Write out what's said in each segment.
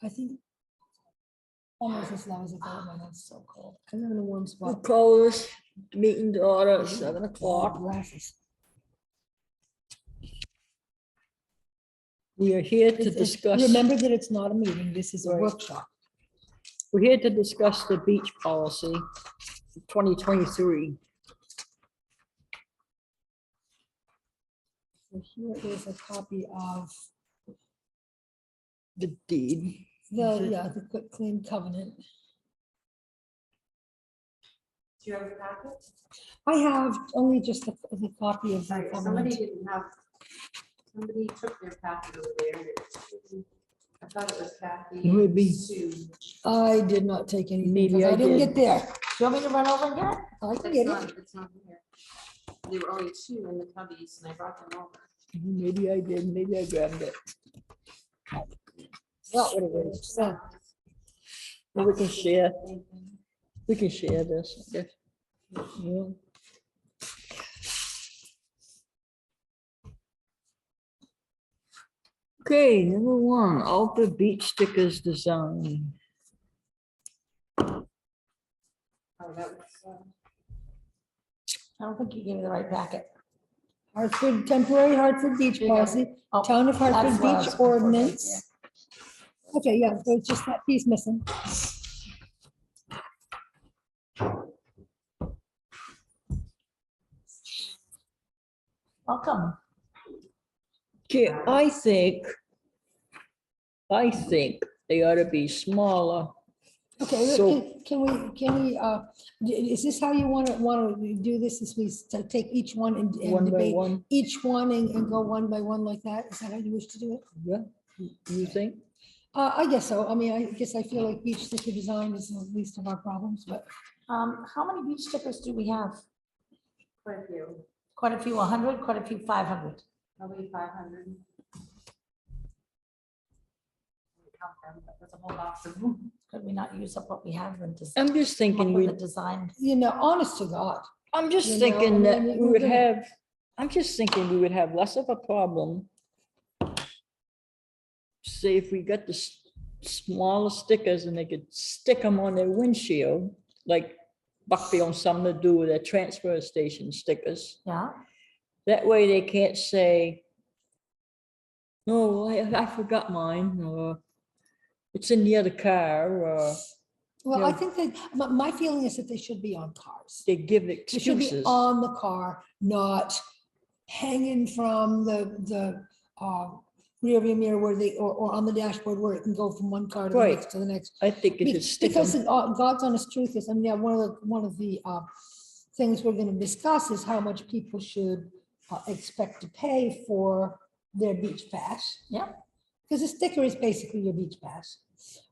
I think almost as low as it goes, and it's so cold. I live in a warm We'll spot. call this meeting to order at 7 Oh, o'clock. glasses. We are here to It's- discuss, Remember that it's not a meeting, this is a Right. workshop. we're here to discuss the beach policy 2023. So here is a copy of The deed. the quick clean covenant. Do you have a packet? I have only just the copy of the Sorry, somebody covenant. didn't have, somebody took their packet over there. I thought it was Kathy. and Maybe. Sue. I did not take anything Maybe because I I didn't did. get there. Do you want me to run over and get it? I can get it. It's not here. There were only 2 in the cubbies and I brought them over. Maybe I did, maybe I grabbed it. Not what it is. So, Well, we can share, we can share this. I guess. Yeah. Okay, number 1, Alpha Beach Stickers Design. Oh, that was, I don't think you gave me the right packet. Hartford, temporary Hartford beach policy, Oh, town of Hartford that's what I was beach looking for, right ordinance. Okay, yeah, so it's just that piece missing. welcome. Okay, I think they ought to be smaller. Okay, So- can we, is this how you want to do this? Is we take each one and One by debate one, each one and go one by one like that? Is that how you wish to do it? yeah, you think? I guess so. I mean, I guess I feel like beach sticker design is the least of our problems, but How many beach stickers do we have? Quite a few, Quite a few, 100, quite a few, 500. probably 500. Count them, but there's a whole box of them. Could we not use up what we have and just I'm just come up thinking with a design? honest to God, I'm just You know, thinking I that mean, we we're would gonna- have, I'm just thinking we would have less of a problem. Say if we got the smaller stickers and they could stick them on their windshield, like Buckfield, something to do with their transfer station stickers. Yeah, That way they can't say, no, I forgot mine, or it's in the other car, or well, I Yeah. think that, my feeling is that they should be on cars. they give It should be excuses. on the car, not hanging from the rear view mirror where they, or on the dashboard where it can go from one car to the Right. next to the next. I think it should stick them. Because God's honest truth is, I mean, yeah, one of the things we're gonna discuss is how much people should expect to pay for their beach pass. yeah. Because a sticker is basically your beach pass.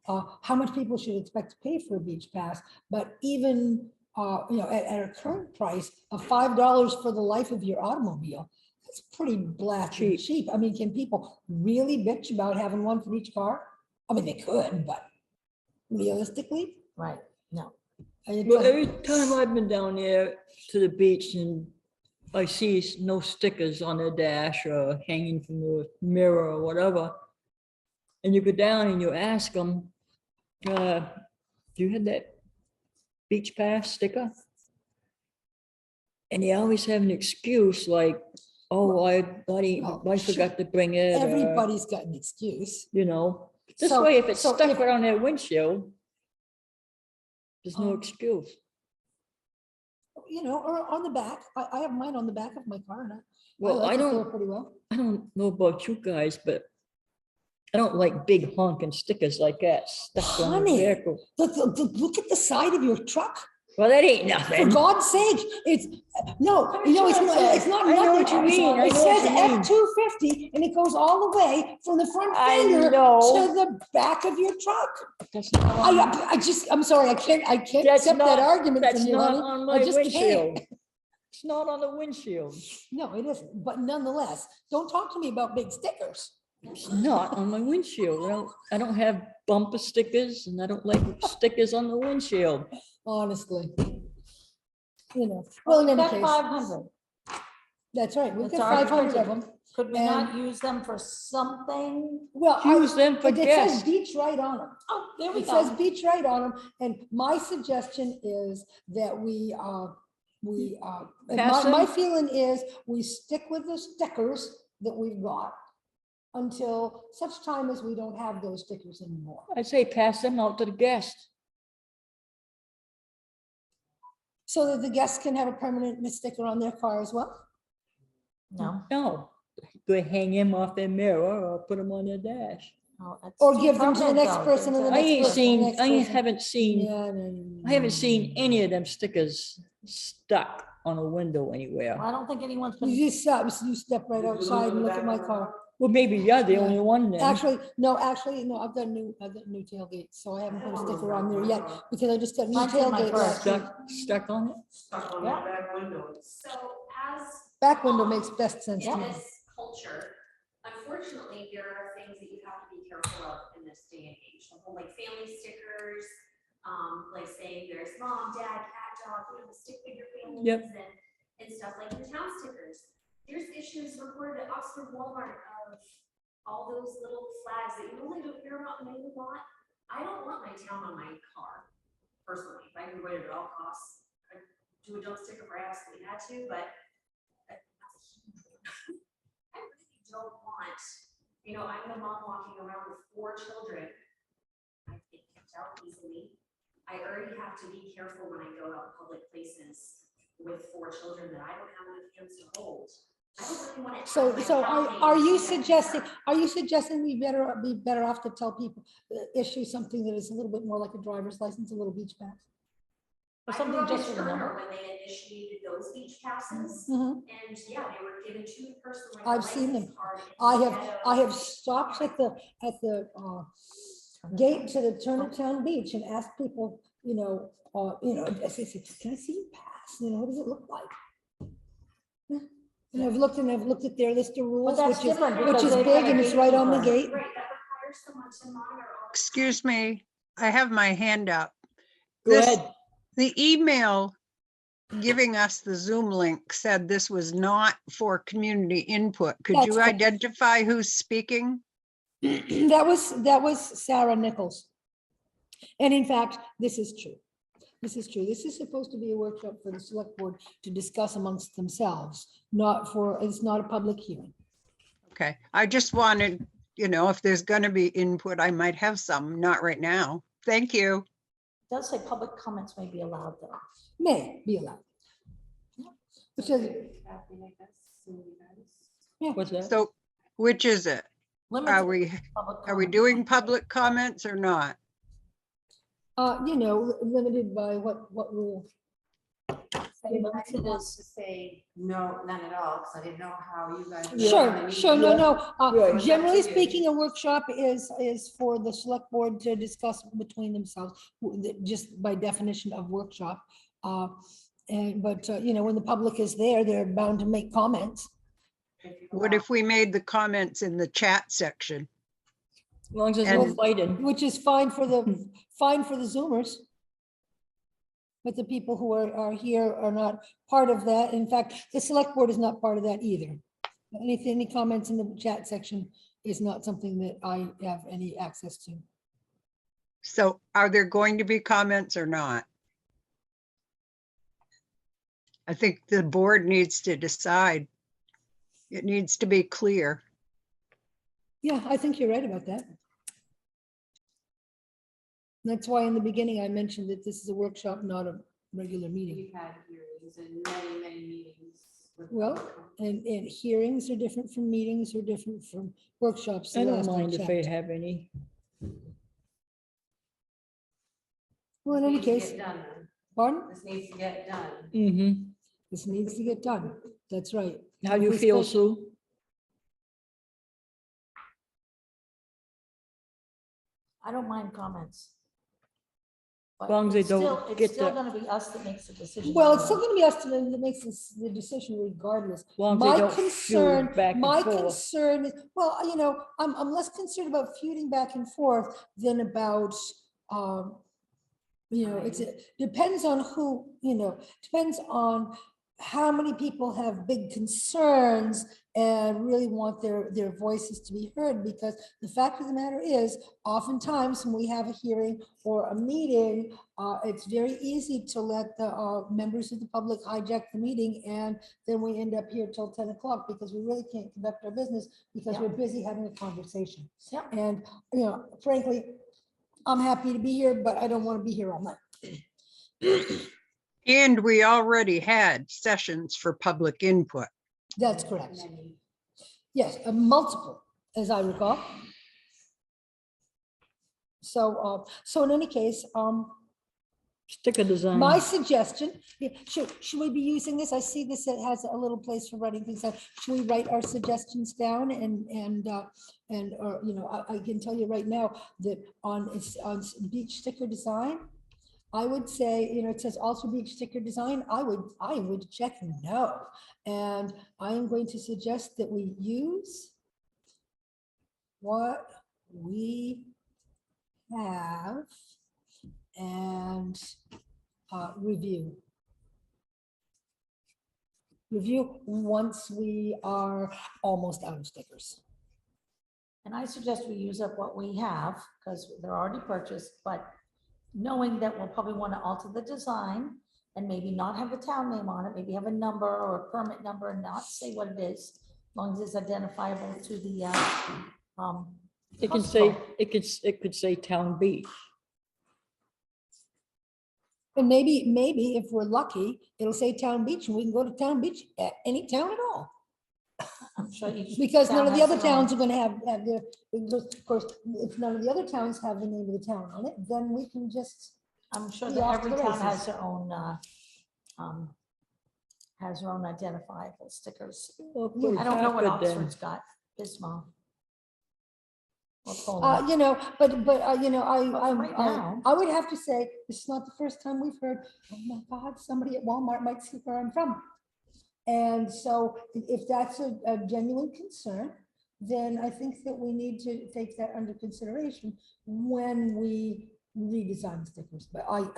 How much people should expect to pay for a beach pass, but even, at a current price of $5 for the life of your automobile, that's pretty blasted Cheap. cheap. I mean, can people really bitch about having one for each car? I mean, they could, but realistically. Right, no. it's Well, like- every time I've been down there to the beach and I see no stickers on the dash or hanging from the mirror or whatever. And you go down and you ask them, do you have that beach pass sticker? And they always have an excuse like, oh, I forgot to bring it. or, Everybody's got an excuse. This So- way, if it's so stuck if- right on their windshield, there's no Um, excuse. Or on the back. I have mine on the back of my car and Well, like I it there don't, pretty well. I don't know about you guys, but I don't like big honking stickers like that stuck on the Honey. vehicle. Look at the side of your truck. Well, that ain't For nothing. God's sake, it's no, it's not I know what nothing. you mean. I It know what says you mean. F-250 and it goes all the way from the front I fender know. to the back of your truck. That's not on- I'm sorry, I can't That's accept that not- argument That's from you, not honey. on I my just can't. windshield. It's not on the windshield. No, it isn't, but nonetheless, don't talk to me about big stickers. It's not on my windshield. I don't have bumper stickers and I don't like stickers on the windshield. Honestly. Well, in any That case. 500. That's right. We've It's got already 500 of printed. them. Could we not use them for something? Well, Use them for it says guests. beach right on them. Oh, there we It says go. beach right on them. And my suggestion is that Pass my them? feeling is we stick with the stickers that we've got until such time as we don't have those stickers anymore. I say pass them out to the guests. So that the guests can have a permanent sticker on their car as well. No. No, they hang him off their mirror or put them on their dash. no, that's Or too give them to the permanent, next though. person and the I next ain't person, seen, next I person. haven't seen, Yeah, no. I haven't seen any of them stickers stuck on a window Well, anywhere. I don't think anyone's been, You just stop, you step right outside and look at my car. Well, maybe you're the Yeah. only one then. Actually, no, I've got new tailgates, so I haven't put a sticker on there yet because I just got new Mine's in my tailgate purse. last week. Stuck on it? Stuck on Yeah. that back window. So as Back window makes best sense to in me. this culture, unfortunately, there are things that you have to be careful of in this day and age. The whole like family stickers, like saying there's mom, dad, cat, dog, the stick figure families Yep. and stuff like your town stickers. There's issues reported at Oxford Walmart of all those little flags that you normally don't hear about and maybe want. I don't want my town on my car, personally. If I can avoid it at all costs, I'd do a dump sticker if I absolutely had to, but that's a huge one. I really don't want, I'm the mom walking around with 4 children. I get kicked out easily. I already have to be careful when I go out public places with 4 children that I don't have enough hands to hold. I don't really want to. So are you suggesting we be better off to tell people, issue something that is a little bit more like a driver's license, a little beach pass? or I something grew up just in for the Turner number? when they initiated those beach passes, Mhm. and yeah, they were given to the person like a I've seen license them. card I instead have of- stopped at the gate to the Turnertown Beach and asked people, I say, can I see your pass? What does it look like? Yeah. And I've looked at their list of rules, that's which is different which because is they've big got a and it's right on the gatekeeper. gate. Right, that requires someone to monitor all. Excuse me, I have my hand up. Go This- ahead. The email giving us the Zoom link said this was not for community input. Could That's you correct. identify who's speaking? That was Sarah Nichols. And in fact, this is true. This is true. This is supposed to be a workshop for the select board to discuss amongst themselves, it's not a public hearing. Okay, I just wanted, if there's going to be input, I might have some, not right now. Thank you. It does say public comments may be allowed, though. May be allowed. Which is, Kathy, I guess, and you guys. What's that? So which is it? Limited Are we public are we comment. doing public comments or not? limited by what rule? Say I limited didn't want is- to say no, none at all, because I didn't know how you guys. were Sure, gonna sure, meet. no. Right. Generally It's up to you. speaking, a workshop is for the select board to discuss between themselves, just by definition of workshop. But when the public is there, they're bound to make comments. If you What allow. if we made the comments in the chat section? As long as there's no And- fighting. Which is fine for the Zoomers. But the people who are here are not part of that. In fact, the select board is not part of that either. Any comments in the chat section is not something that I have any access to. So are there going to be comments or not? I think the board needs to decide. It needs to be clear. Yeah, I think you're right about that. That's why in the beginning I mentioned that this is a workshop, not a regular meeting. We've had hearings and many, many meetings. with Well, public. And hearings are different from meetings, are different from workshops. the I don't last mind if I checked. have any. Well, in This any needs to case, get done, then. pardon? This needs to get done. Mm-hmm. This needs to get done. That's right. How do If you we feel, spend- Sue? I don't mind comments. But long as they it's don't still- get It's still the- gonna be us that makes the decision. Well, it's still anyway. gonna be us that makes the decision regardless. As long as they My don't concern, feud back and my forth. concern is, well, I'm less concerned about feuding back and forth than about, it depends on who, depends on how many people have big concerns and really want their voices to be heard? Because the fact of the matter is, oftentimes when we have a hearing or a meeting, it's very easy to let the members of the public hijack the meeting, and then we end up here till 10 o'clock because we really can't conduct our business because Yeah. we're busy having a conversation. Yeah. And, frankly, I'm happy to be here, but I don't want to be here all night. And we already had sessions for public input. That's correct. Yes, multiple, as I recall. So in any case, Sticker design. my suggestion, should we be using this? I see this, it has a little place for writing things down. Should we write our suggestions down I can tell you right now that on beach sticker design, I would say, it says also beach sticker design. I would check no. And I am going to suggest that we use what we have and review. Review once we are almost out of stickers. And I suggest we use up what we have, because they're already purchased, but knowing that we'll probably want to alter the design and maybe not have the town name on it, maybe have a number or a permit number and not say what it is, as long as it's identifiable to the, It can say, customer. it could say town beach. And maybe if we're lucky, it'll say Town Beach and we can go to Town Beach at any town at all. I'm sure each Because none town of the has other their own. towns are gonna have their, because of course, if none of the other towns have the name of the town on it, then we can just, I'm sure be that off to every the town has races. their own identifiable stickers. Or Yeah. put I don't know what Hartford then. Oxford's got, Bismarck. Or Poland. Right now. I would have to say, this is not the first time we've heard, oh my God, somebody at Walmart might see where I'm from. And so if that's a genuine concern, then I think that we need to take that under consideration when we redesign stickers. But I'm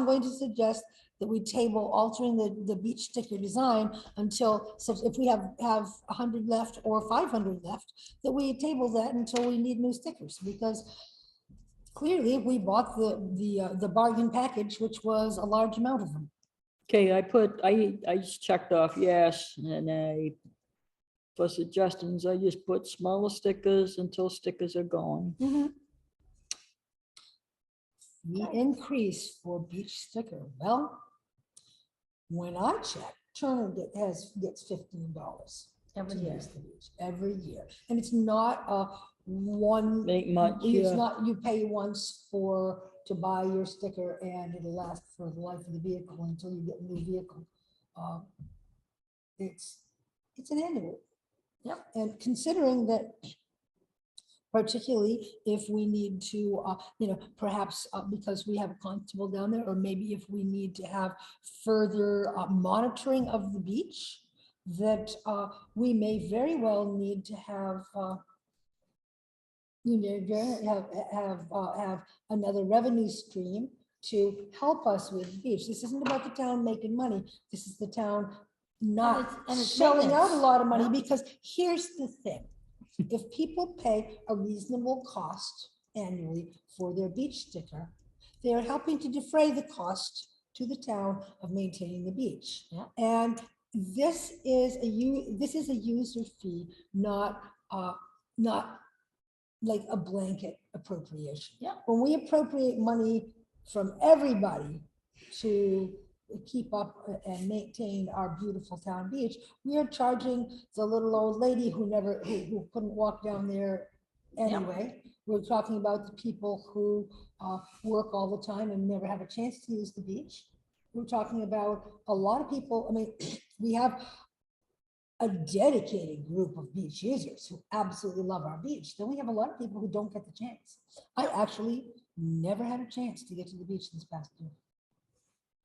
going to suggest that we table altering the beach sticker design until, so if we have 100 left or 500 left, that we table that until we need new stickers, because clearly we bought the bargain package, which was a large amount of them. Okay, I just checked off yes, and for suggestions, I just put smaller stickers until stickers are gone. The increase for beach sticker, well, when I check, Turner gets $15 Every to year. use the beach every year. And it's not a one. Make much, It's yeah. not, you pay once to buy your sticker and it'll last for the life of the vehicle until you get a new vehicle. It's an annual. Yep. And considering that, particularly if we need to, perhaps because we have a constable down there, or maybe if we need to have further monitoring of the beach, that we may very well need to have have another revenue stream to help us with the beach. This isn't about the town making money. This is the town not And it's shelling out a maintenance. lot of money, Yeah. because here's the thing. If people pay a reasonable cost annually for their beach sticker, they're helping to defray the cost to the town of maintaining the beach. Yeah. And this is a user fee, not like a blanket appropriation. Yeah. When we appropriate money from everybody to keep up and maintain our beautiful town beach, we are charging the little old lady who couldn't walk down there anyway. We're talking about the people who work all the time and never have a chance to use the beach. We're talking about a lot of people. I mean, we have a dedicated group of beach users who absolutely love our beach. Then we have a lot of people who don't get the chance. I actually never had a chance to get to the beach this past year.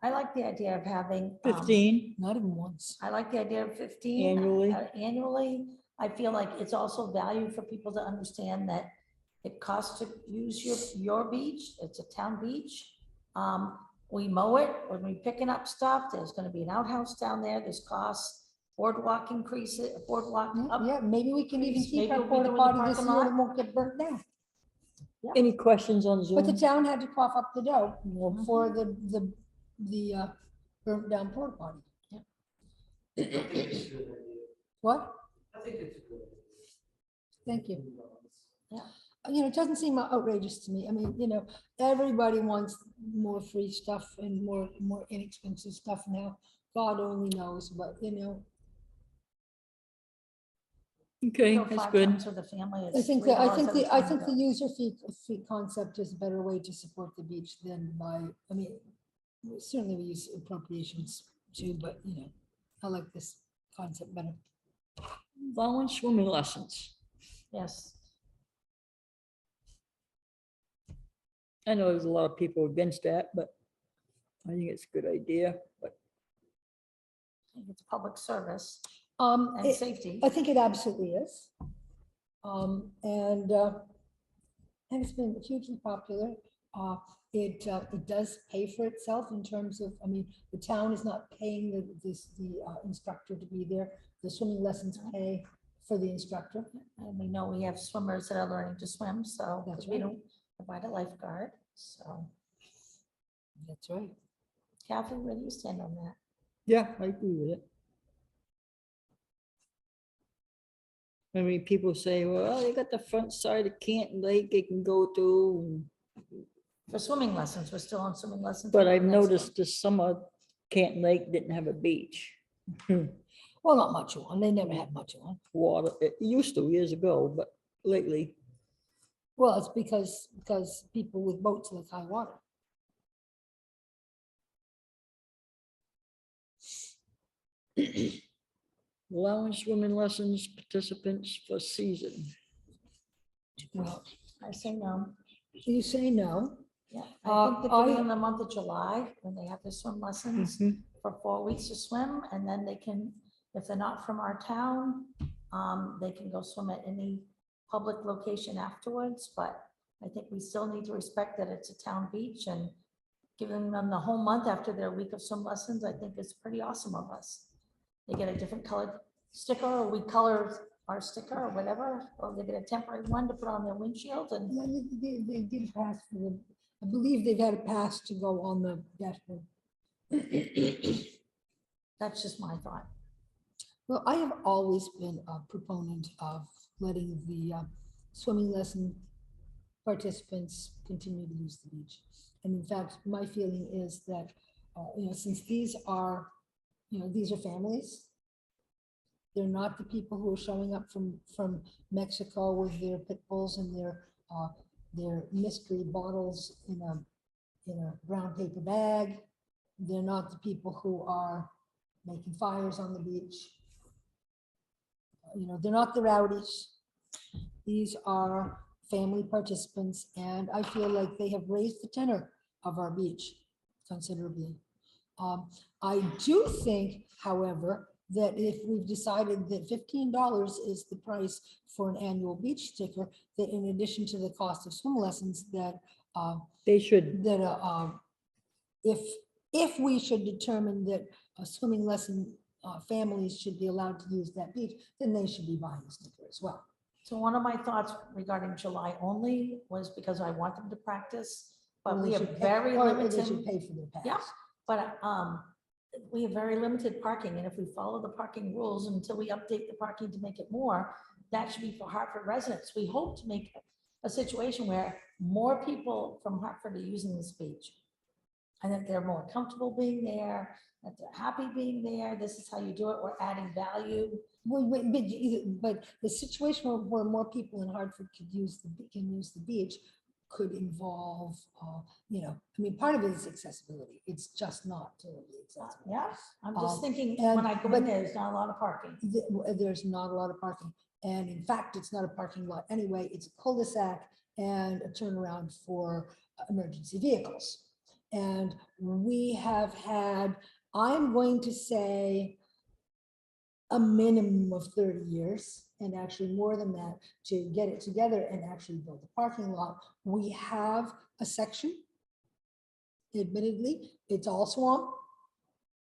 I like the idea of having. 15 Not even once. I like the idea of 15. Annually. Annually, I feel like it's also value for people to understand that it costs to use your beach. It's a town beach. we mow it, when we picking up stuff, there's gonna be an outhouse down there, there's costs, boardwalk increases, boardwalk up. Yeah, maybe we can even Please, keep maybe our we'll be porta doing the potty this parking year lot. and won't get burnt down. Any questions on But the Zoom? town had to cough up the dough Mhm. for the burnt down porta potty. What? I think it's a good idea. Thank you. Yeah. You know, it doesn't seem outrageous to me. I mean, you know, everybody wants more free stuff and more inexpensive stuff now. God only knows, but you know, Okay, Go that's 5 good. times with the family, I it's think $3 that, I think every the, I time you think the go. user fee concept is a better way to support the beach than by, I mean, certainly we use appropriations too, but you know, I like this concept better. Allowing swimming lessons. Yes, I know there's a lot of people against that, but I think it's a good idea, but I think it's public service Um, and safety. I think it absolutely is. And it's been hugely popular. It does pay for itself in terms of, I mean, the town is not paying the instructor to be there. The swimming lessons pay for the instructor. And we know we have swimmers that are learning to swim, so, That's because we right. don't provide a lifeguard, so. That's right. Kathy, where do you stand on that? yeah, I agree with it. I mean, people say, well, they got the front side of Canton Lake they can go to. For swimming lessons, we're still on swimming lessons. But for I've the next one. noticed this summer, Canton Lake didn't have a beach. Well, not much on. They never had much on. Water, it used to years ago, but lately, Well, it's because people with boats like high water. allowing swimming lessons participants for season. Well, I say no. you say no. Yeah, I think they put it I- in the month of July when they have their swim lessons for 4 weeks to swim, and then they can, if they're not from our town, they can go swim at any public location afterwards, but I think we still need to respect that it's a town beach, and giving them the whole month after their week of swim lessons, I think is pretty awesome of us. They get a different colored sticker, or we color our sticker or whatever, or they get a temporary one to put on their windshield, and Yeah, they did pass for the, I believe they've had a pass to go on the dashboard. that's just my thought. Well, I have always been a proponent of letting the swimming lesson participants continue to use the beach. And in fact, my feeling is that, you know, since these are, you know, these are families, they're not the people who are showing up from Mexico with their pit bulls and their mystery bottles in a brown paper bag. They're not the people who are making fires on the beach. You know, they're not the rowdies. These are family participants, and I feel like they have raised the tenor of our beach considerably. I do think, however, that if we've decided that $15 is the price for an annual beach sticker, that in addition to the cost of swim lessons, that They should, if we should determine that a swimming lesson families should be allowed to use that beach, then they should be buying a sticker as well. So one of my thoughts regarding July only was because I want them to practice, but Or we they have should pay- very or They should limited, pay for their pass. Yeah. but we have very limited parking, and if we follow the parking rules until we update the parking to make it more, that should be for Hartford residents. We hope to make a situation where more people from Hartford are using this beach. And that they're more comfortable being there, that they're happy being there. This is how you do it. We're adding value. But the situation where more people in Hartford can use the beach could involve, you know, I mean, part of it is accessibility. It's just not totally accessible. Yeah, I'm just thinking, and- when I go in but- there, there's not a lot of parking. There's not a lot of parking. And in fact, it's not a parking lot anyway. It's a cul-de-sac and a turnaround for emergency vehicles. And we have had, I'm going to say, a minimum of 30 years, and actually more than that, to get it together and actually build a parking lot. We have a section admittedly, it's all swamp.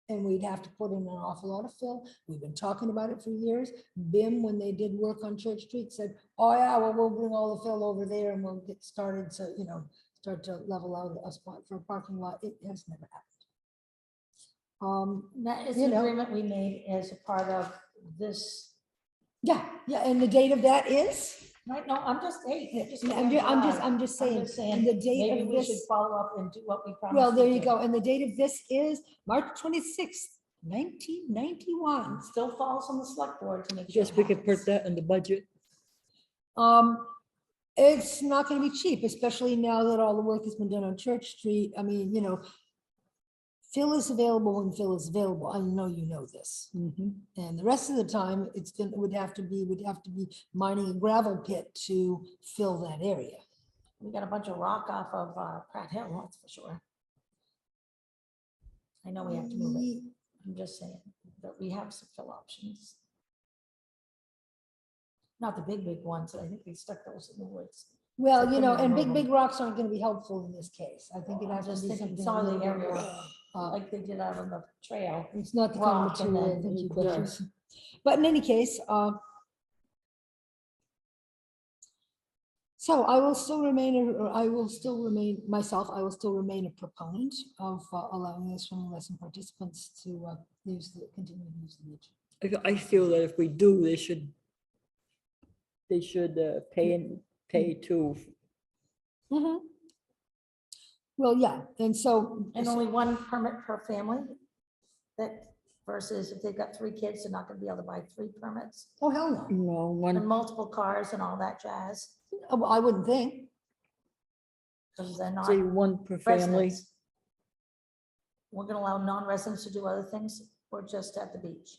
And we'd have to put in an awful lot of fill. We've been talking about it for years. BIM, when they did work on Church Street, said, oh yeah, well, we'll bring all the fill over there and we'll get started to, start to level out a spot for a parking lot. It has never happened. That is You an know. agreement we made as a part of this, Yeah, and the date of that is? right? No, I'm just, hey. I just I'm went ju- I'm just, July. I'm just saying, and the date Maybe of we should this, follow up and do what we promised. well, there to you do. go, and the date of this is March 26th, 1991. Still falls on the select board to make sure. Guess it we could happens. put that in the budget. It's not gonna be cheap, especially now that all the work has been done on Church Street. I mean, fill is available when fill is available. I know you know this. Mhm. And the rest of the time, we'd have to be mining a gravel pit to fill that area. We got a bunch of rock off of Pratt Hill, that's for sure. I know we have to move it. I'm just saying that we have some fill options. Not the big ones. I think we stuck those in the woods. Well, So couldn't and remove big them. rocks aren't gonna be helpful in this case. I think it I'm has to just be thinking something. some a of the little bit area, more, like they did out on the trail. It's not the kind of rock and material I then think you you could could- use. But in any case, so I will still remain, I will still remain a proponent of allowing the swimming lesson participants to continue to use the beach. I feel that if we do, they should pay too. Well, yeah, and so. And only one permit per family? That versus if they've got 3 kids, they're not gonna be able to buy 3 permits Oh, hell no. No, and one, multiple cars and all that jazz, Well, I wouldn't think. because they're not say one per family. residents. We're gonna allow non-residents to do other things or just at the beach?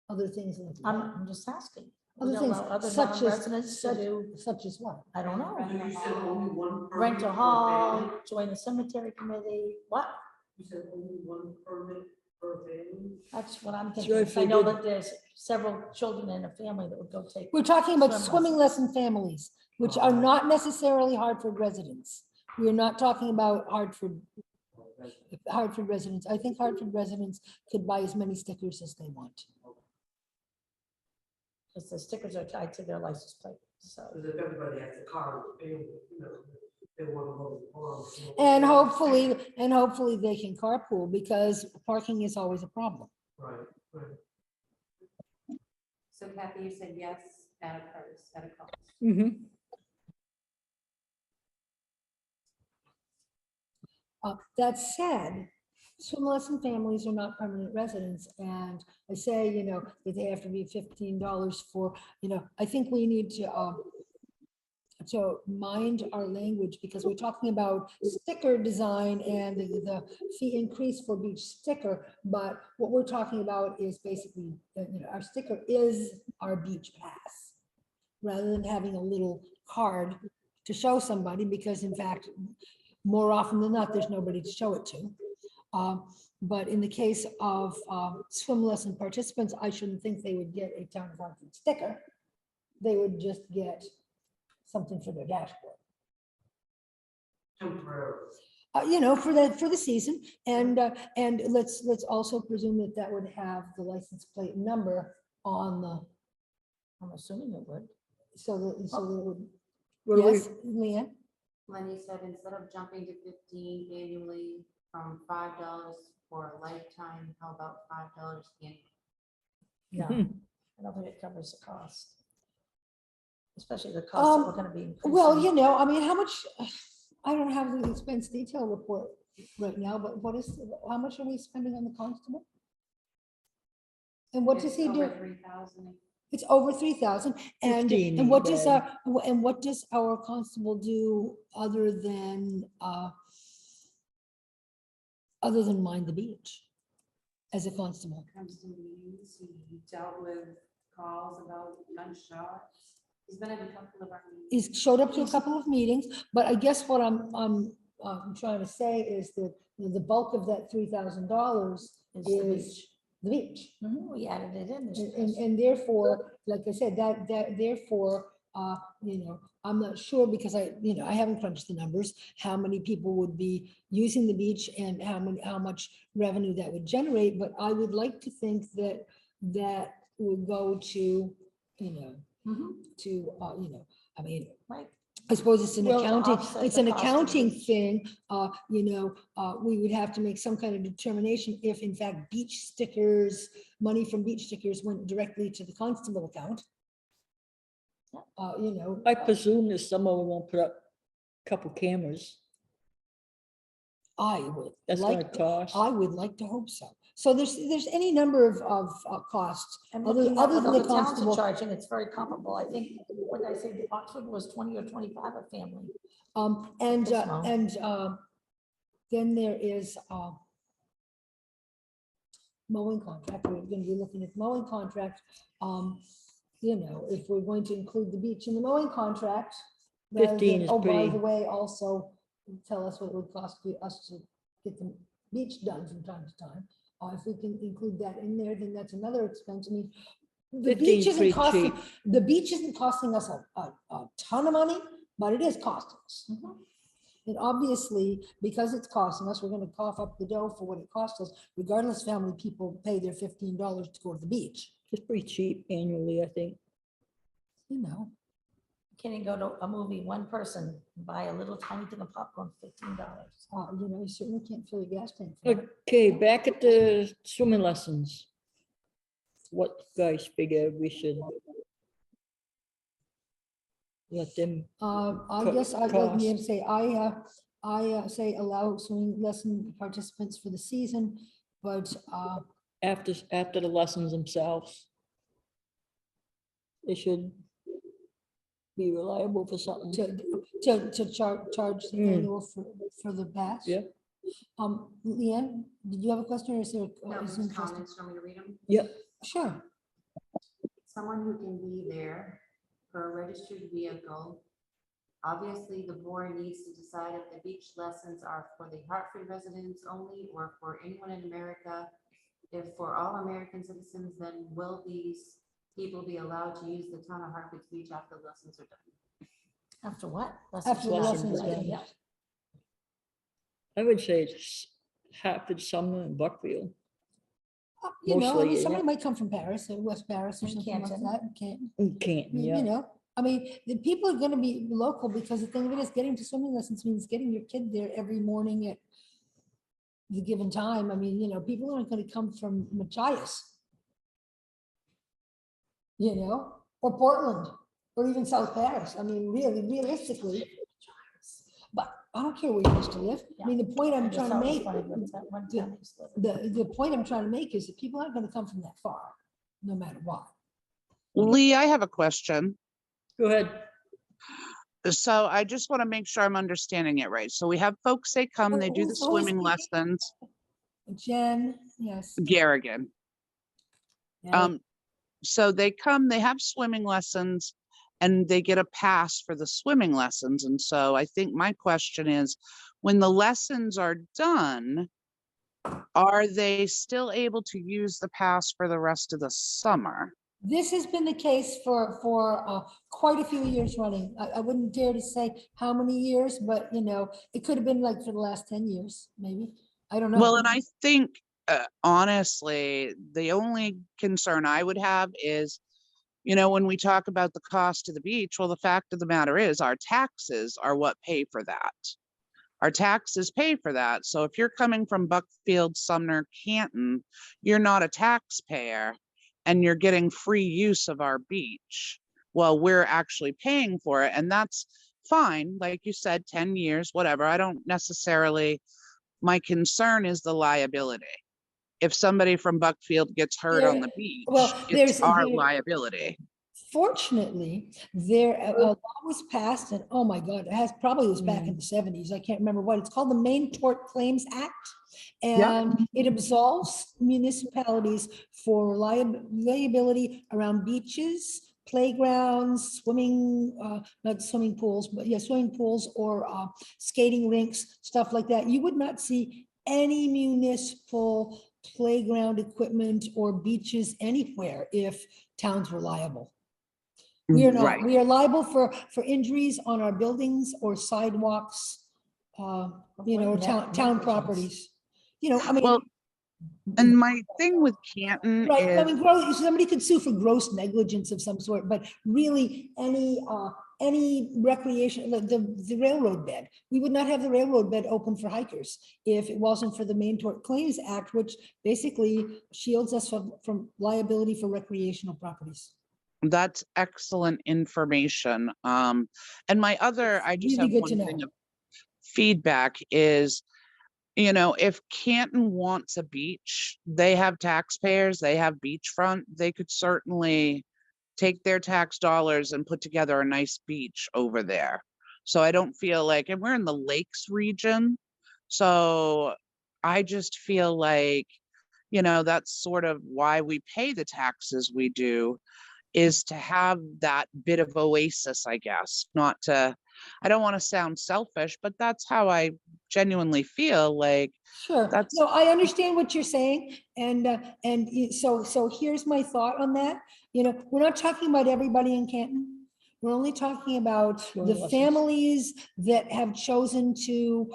Other things. like that. I'm just asking. We're Other gonna things, allow other such as, non-residents to such, do, such as what? I don't know, You said only one permit rent a per hall, family? join the cemetery committee, what? You said only one permit per family? That's what I'm Sure, thinking. if I they know did- that there's several children in a family that would go take. We're talking about Swim swimming lesson families, which are not necessarily Hartford residents. We're not talking about Hartford residents. I think Hartford residents could buy as many stickers as they want. Because the stickers are tied to their license plate, so. Because if everybody has a car with a family, they want to go. And hopefully they can carpool because parking is always a problem. Right, right. So Kathy, you said yes at a price, at a cost. Mhm. That said, swim lesson families are not permanent residents, and I say, that they have to be $15 for, I think we need to mind our language, because we're talking about sticker design and the fee increase for beach sticker, but what we're talking about is basically, our sticker is our beach pass, rather than having a little card to show somebody, because in fact, more often than not, there's nobody to show it to. But in the case of swim lesson participants, I shouldn't think they would get a Town of Hartford sticker. They would just get something for their dashboard, Temporarily. for the season. And let's also presume that would have the license plate number on the, I'm assuming it would. so that it would, What do we- yes, Leanne? Lenny said instead of jumping to 15 annually from $5 for a lifetime, how about $5 annually? No, Mhm. I don't think it covers the cost. Especially the cost that we're gonna be increasing. Well, I mean, how much, I don't have the expense detail report right now, but how much are we spending on the constable? And what does he It's do? over 3,000. It's over 3,000. And 15 what does bed. what does our constable do other than mind the beach as a constable? Comes to meetings, he dealt with calls about gunshots. He's been at a couple of our meetings. He's showed up to a couple of meetings, but I guess what I'm trying to say is that the bulk of that $3,000 Is the is beach. the beach. We added it in. this And, year. and therefore, like I said, therefore, I'm not sure because I haven't crunched the numbers, how many people would be using the beach and how much revenue that would generate, but I would like to think that that would go to, Mhm. to, I mean, Right. I suppose it's an Well, accounting, offset it's the an cost of the accounting beach. thing, we would have to make some kind of determination if in fact beach stickers, money from beach stickers went directly to the constable account. I presume that someone will put up a couple cameras. I would That's gonna like, cost. I would like to hope so. So there's any number of costs. And Other- looking at other what than the other towns are constable. charging, it's very comparable. I think, what did I say, Oxford was 20 or 25 a family. This month. Then there is mowing contract. We're gonna be looking at mowing contract. If we're going to include the beach in the mowing contract. rather 15 than, is oh, by pretty- the way, also tell us what it would cost us to get the beach done from time to time. If we can include that in there, then that's another expense. I mean, the 15 beach is pretty isn't costing, cheap. the beach isn't costing us a ton of money, but it is costing us. Mhm. And obviously, because it's costing us, we're gonna cough up the dough for what it costs us, regardless of how many people pay their $15 to go to the beach, It's pretty cheap annually, I think. you know. Can't even go to a movie, one person, buy a little tiny thing of popcorn, $15. You certainly can't fill your gas tank. for it. Okay, back at the swimming lessons. What you guys figure we should let them, I guess I'd like to cost. say, I say allow swimming lesson participants for the season, but after the lessons themselves? They should be reliable for something. to charge the Mm. annual for the pass. Yeah. Leanne, did you have a question or is there? No, is just there- comments, want me to read them? Yep. Sure. Someone who can be there for a registered vehicle. Obviously, the board needs to decide if the beach lessons are for the Hartford residents only or for anyone in America. If for all American citizens, then will these people be allowed to use the town of Hartford's beach after the lessons are done? After what? After the Lessons lessons are are done. done. I would say it's Hartford, Sumner, and Buckfield. I mean, Mostly, yeah. somebody might come from Paris or West Paris or And something like Canton. that. Canton. Canton, You yeah. know, I mean, the people are gonna be local because the thing of it is getting to swimming lessons means getting your kid there every morning at the given time. I mean, people aren't gonna come from Machias. Or Portland, or even South Paris. I mean, really, realistically. But I don't care where you used to live. I mean, the point I I'm just trying to thought it was make, funny, but that one town used to live. the point I'm trying to make is that people aren't gonna come from that far, no matter what. Lee, I have a question. Go ahead. So I just want to make sure I'm understanding it right. So we have folks, they come, they do the Who's swimming speaking? lessons. Jen, yes. Garrigan. Yeah. So they come, they have swimming lessons and they get a pass for the swimming lessons. And so I think my question is, when the lessons are done, are they still able to use the pass for the rest of the summer? This has been the case for quite a few years running. I wouldn't dare to say how many years, but it could have been like for the last 10 years, maybe. I don't know. Well, and I think, honestly, the only concern I would have is, when we talk about the cost of the beach, well, the fact of the matter is our taxes are what pay for that. Our taxes pay for that. So if you're coming from Buckfield, Sumner, Canton, you're not a taxpayer and you're getting free use of our beach. Well, we're actually paying for it, and that's fine. Like you said, 10 years, whatever. I don't necessarily, my concern is the liability. If somebody from Buckfield gets hurt on the beach, it's our liability. Fortunately, a law was passed, and oh my God, probably was back in the 70s. I can't remember what it's called, the Maine Tort Claims Act. And it absolves municipalities for liability around beaches, playgrounds, not swimming pools, but yeah, swimming pools or skating rinks, stuff like that. You would not see any municipal playground equipment or beaches anywhere if towns were liable. We are not, Right. we are liable for injuries on our buildings or sidewalks, or town Negligence. properties. I mean, Well, and my thing with Canton right, I is, mean, somebody could sue for gross negligence of some sort, but really, any recreation, the railroad bed, we would not have the railroad bed open for hikers if it wasn't for the Maine Tort Claims Act, which basically shields us from liability for recreational properties. that's excellent information. And my other, I just Really have good one to thing know. of feedback is, if Canton wants a beach, they have taxpayers, they have beachfront, they could certainly take their tax dollars and put together a nice beach over there. So I don't feel like, and we're in the lakes region, so I just feel like, that's sort of why we pay the taxes we do, is to have that bit of oasis, I guess, not to, I don't want to sound selfish, but that's how I genuinely feel like Sure. that's, No, I understand what you're saying. So here's my thought on that. We're not talking about everybody in Canton. We're only talking about Swimming the lessons. families that have chosen to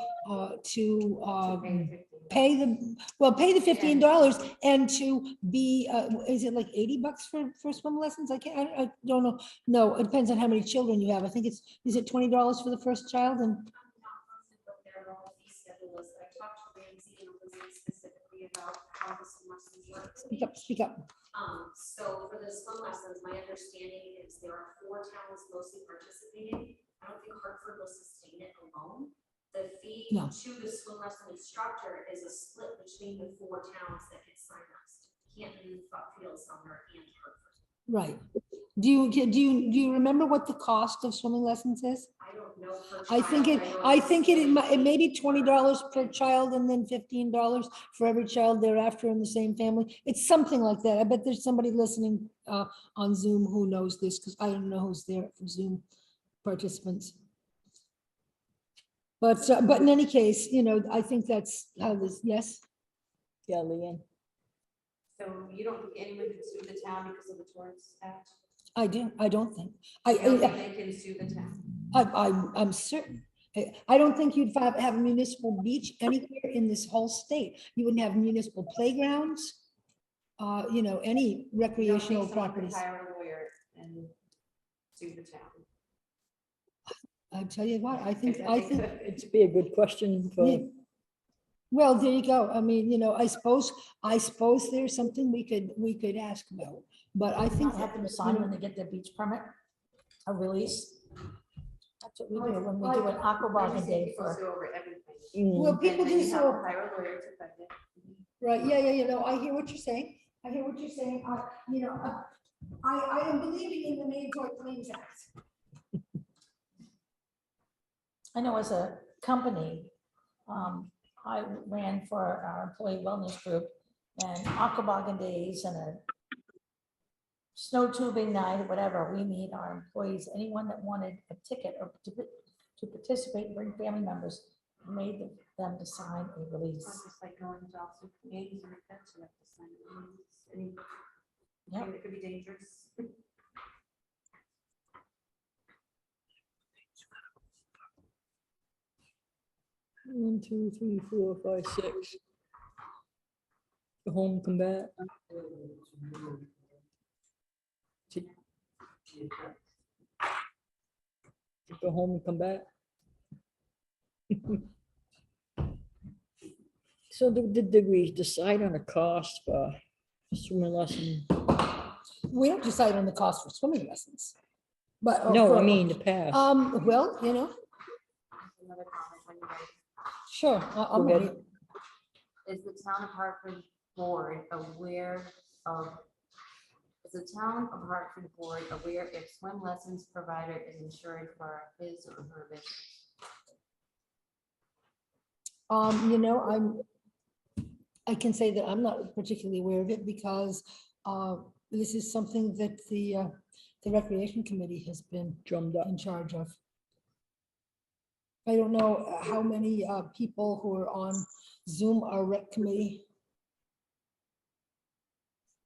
pay the $15 and to be, is it like $80 for swim lessons? I don't know. No, it depends on how many children you have. I think is it $20 for the first child and Their normal fee schedule is, I talked to Ramsey and Elizabeth specifically about how the swim lessons work. speak up. So for the swim lessons, my understanding is there are 4 towns mostly participating. I don't think Hartford will sustain it alone. The fee No. to the swim lesson instructor is a split between the 4 towns that get signed up. Canton, Buckfield, Sumner, and Hartford. Right. Do you remember what the cost of swimming lessons is? I don't know. per I think child. it, know I it's think it split may be between- $20 per child and then $15 for every child thereafter in the same family. It's something like that. I bet there's somebody listening on Zoom who knows this, because I don't know who's there for Zoom participants. But in any case, I think that's how this, yes, Yeah, Leanne. So you don't think anyone can sue the town because of the Torts Act? I do. I don't think. You don't think they can sue the town? I'm certain. I don't think you'd have a municipal beach anywhere in this whole state. You wouldn't have municipal playgrounds, any You don't think recreational someone could properties. hire a lawyer and sue the town? I tell you what, I think, It'd be a good question for, yeah. Well, there you go. I mean, I suppose there's something we could ask about, but I think. Not have them sign when they get their beach permit, a release. That's what we do when we do an aquabogging day People for. sue over everything. Well, Mm, people And then do you have so. to hire a lawyer to defend it. Right, yeah, I hear what you're saying. I hear what you're saying. I am believing in the Maine Tort Claims Act. I know as a company, I ran for our employee wellness group and aquabogging days and a snow tubing night, or whatever, we meet our employees, anyone that wanted a ticket or to participate, bring family members, made them to sign a release. It's just like going to officer meetings or events, you have to sign a release. Any- Yep. It could be dangerous. 1, 2, 3, 4, 5, 6. Go home, come back. Go home and come back. So did we decide on a cost for swimming lesson? We don't decide on the cost for swimming lessons. But. No, I mean the past. Well, Another comment when you're ready. sure, I'm Go ahead. ready. Is the town of Hartford board aware of, is the town of Hartford board aware if swim lessons provider is insured for his or her business? I can say that I'm not particularly aware of it because this is something that the Recreation Committee has been Drummed up. in charge of. I don't know how many people who are on Zoom are Rec Committee.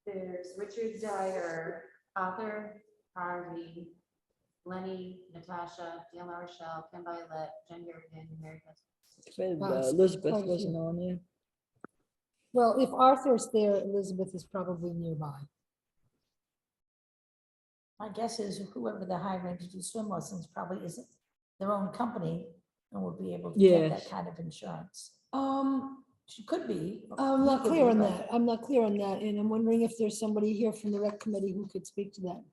There's Richard Dyer, Arthur Harvey, Lenny, Natasha, Gail Rochelle, Ken Violet, Jen Garrison, Mary Beth. Wow, it's Elizabeth quite a wasn't few. on there. Well, if Arthur's there, Elizabeth is probably nearby. My guess is whoever they're hiring to do swim lessons probably isn't their own company and would be able to get that Yes. kind of insurance. Um, She could be. I'm he not could clear be, on but that. I'm not clear on that, and I'm wondering if there's somebody here from the rec committee who could speak to that.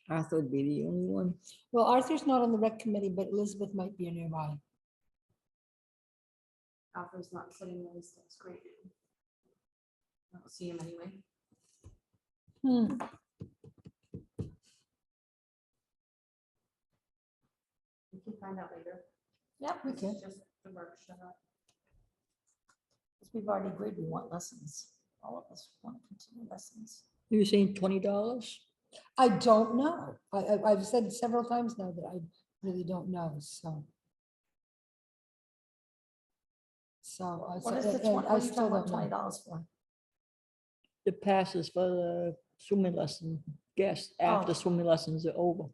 Arthur would be the only one. Well, Arthur's not on the rec committee, but Elizabeth might be nearby. Alfred's not sitting there, that's great. I don't see him anyway. Hmm. We can find out later. yep, We This can. is just the workshop. because we've already agreed we want lessons. All of us want to continue lessons. You were saying $20? I don't know. I've said several times now that I really don't know, so. What is the and twenty, I what are you still talking about don't know. $20 for? The passes for the swimming lesson guests after Oh. swimming lessons are over.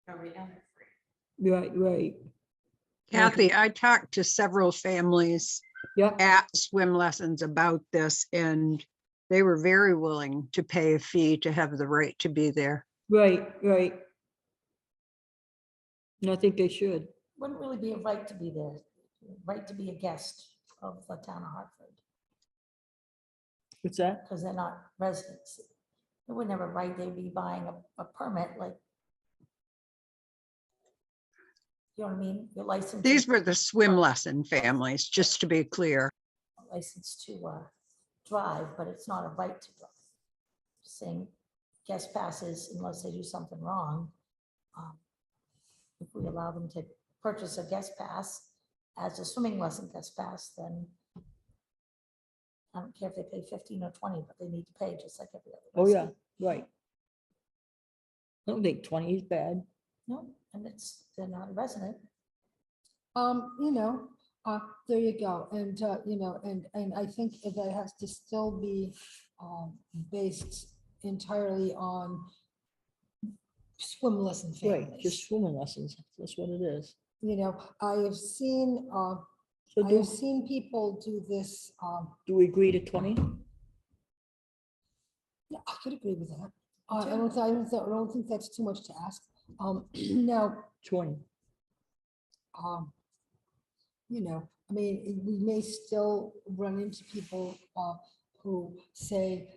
Oh, right now they're free. Right, right. Yeah, I think- Kathy, I talked to several families Yeah, at swim lessons about this, and they were very willing to pay a fee to have the right to be there. right, right. And I think they should. Wouldn't really be a right to be there, right to be a guest of the town of Hartford, What's that? because they're not residents. They would never right, they'd be buying a permit, like. You know what I mean? Your license. These were the swim lesson families, just to be clear. License to drive, but it's not a right to drive. Saying guest passes unless they do something wrong. If we allow them to purchase a guest pass as a swimming lesson guest pass, then I don't care if they pay 15 or 20, but they need to pay just like every other. Oh, yeah, resident. right. I don't think 20 is bad. No, and they're not a resident. You know, there you go. And, you know, and I think that has to still be based entirely on swim lesson Right, families. just swimming lessons. That's what it is. You know, I have seen, So I have seen people do this. do we agree to 20? Yeah, I could agree with that. Me I don't think that's too much to ask. Now, 20. you know, I mean, we may still run into people who say,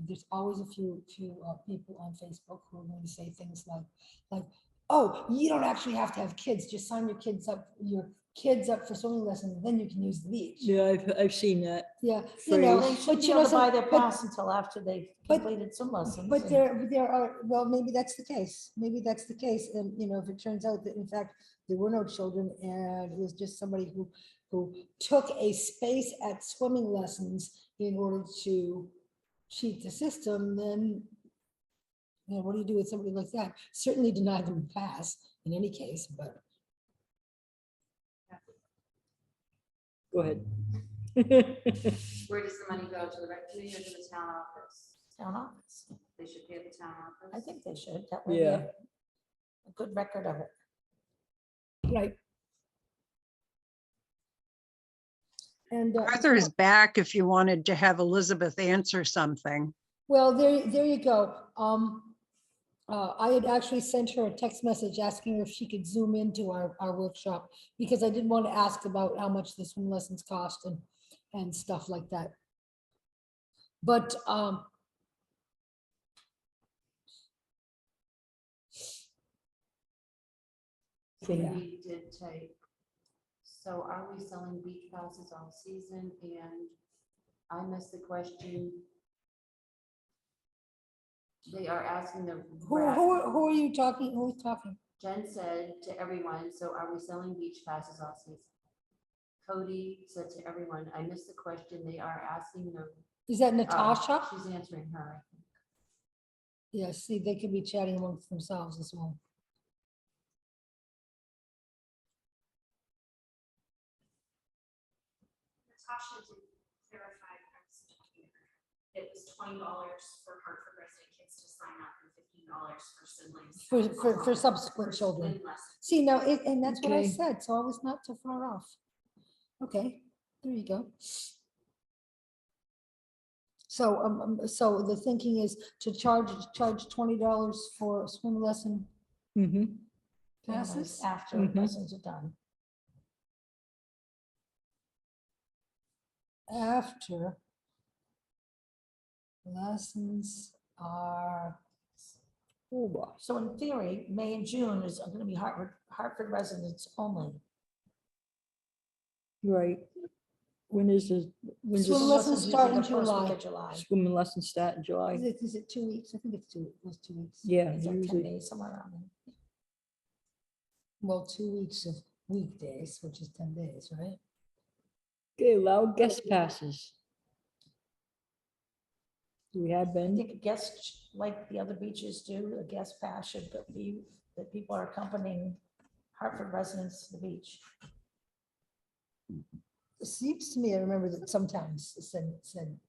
there's always a few people on Facebook who are going to say things like, oh, you don't actually have to have kids, just sign your kids up for swimming lessons, then you can use the beach. Yeah, I've seen that. Yeah, Phrase. They but shouldn't be you know, able to buy their but- pass until after they've but- completed swim lessons. But and- there are, well, maybe that's the case. Maybe that's the case. And, you know, if it turns out that in fact, there were no children and it was just somebody who took a space at swimming lessons in order to cheat the system, then, you know, what do you do with somebody like that? Certainly deny them a pass in any case, but Go ahead. Where does the money go, to the rec committee or to the town office? Town office. They should pay the town office. I think they should. That way they Yeah. have a good record of it. right. And Arthur is back if you wanted to have Elizabeth answer something. well, there you go. I had actually sent her a text message asking her if she could zoom into our workshop, because I did want to ask about how much the swim lessons cost and stuff like that. But, yeah. We did take, so are we selling beach passes all season? And I missed the question. They are asking the. Who are you talking? Who's talking? Jen said to everyone, so are we selling beach passes all season? Cody said to everyone, I missed the question. They are asking the. Is that Natasha? She's answering her, I think. Yeah, see, they could be chatting amongst themselves as well. should clarify. It was $20 for Hartford resident kids to sign up and $15 for siblings. For subsequent For children. swim lessons. See, now, and that's what I Okay. said, so I was not so far off. Okay, there you go. So the thinking is to charge $20 for a swim lesson Mm-hmm. Families passes? after Mhm. lessons are done. After lessons are over. So in theory, May and June is going to be Hartford residents only. Right. When is this, when Swim does lessons usually start the in first week July. of July. swimming lessons start in July? Is it 2 weeks? I think it's it was 2 weeks. Yeah, It's like 10 usually. days, somewhere around there. Well, 2 weeks of weekdays, which is 10 days, right? Okay, allow guest passes. We have I been, think a guest, like the other beaches do, a guest pass should be that people are accompanying Hartford residents to the beach. It seems to me, I remember that sometimes it said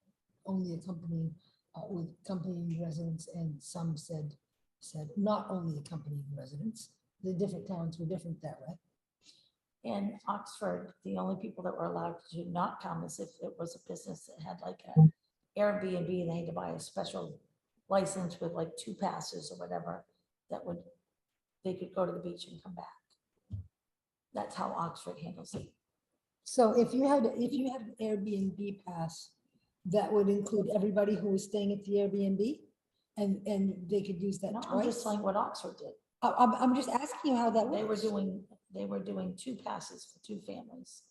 only accompanying with accompanying residents, and some said not only accompanying residents. The different towns were different that way. In Oxford, the only people that were allowed to not come is if it was a business that had like a Airbnb, and they had to buy a special license with like 2 passes or whatever, that would, they could go to the beach and come back. That's how Oxford handles it. So if you had an Airbnb pass, that would include everybody who was staying at the Airbnb, and they could use that No, I'm just twice. telling what Oxford did. I'm just asking you how that They were works. doing 2 passes for 2 families.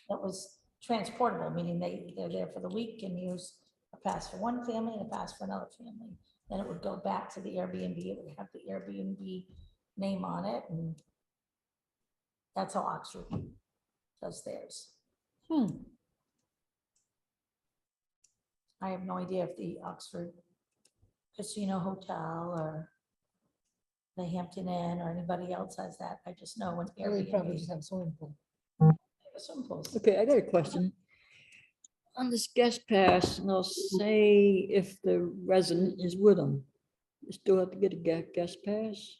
That was transportable, meaning they're there for the week and use a pass for one family and a pass for another family. Then it would go back to the Airbnb, it would have the Airbnb name on it, and that's how Oxford does theirs. I have no idea if the Oxford Casino Hotel or the Hampton Inn or anybody else has that. I just know when Or they probably Airbnb. just have a swimming pool. Swimming pools. okay, I got a question. On this guest pass, and I'll say if the resident is with them, you still have to get a guest pass?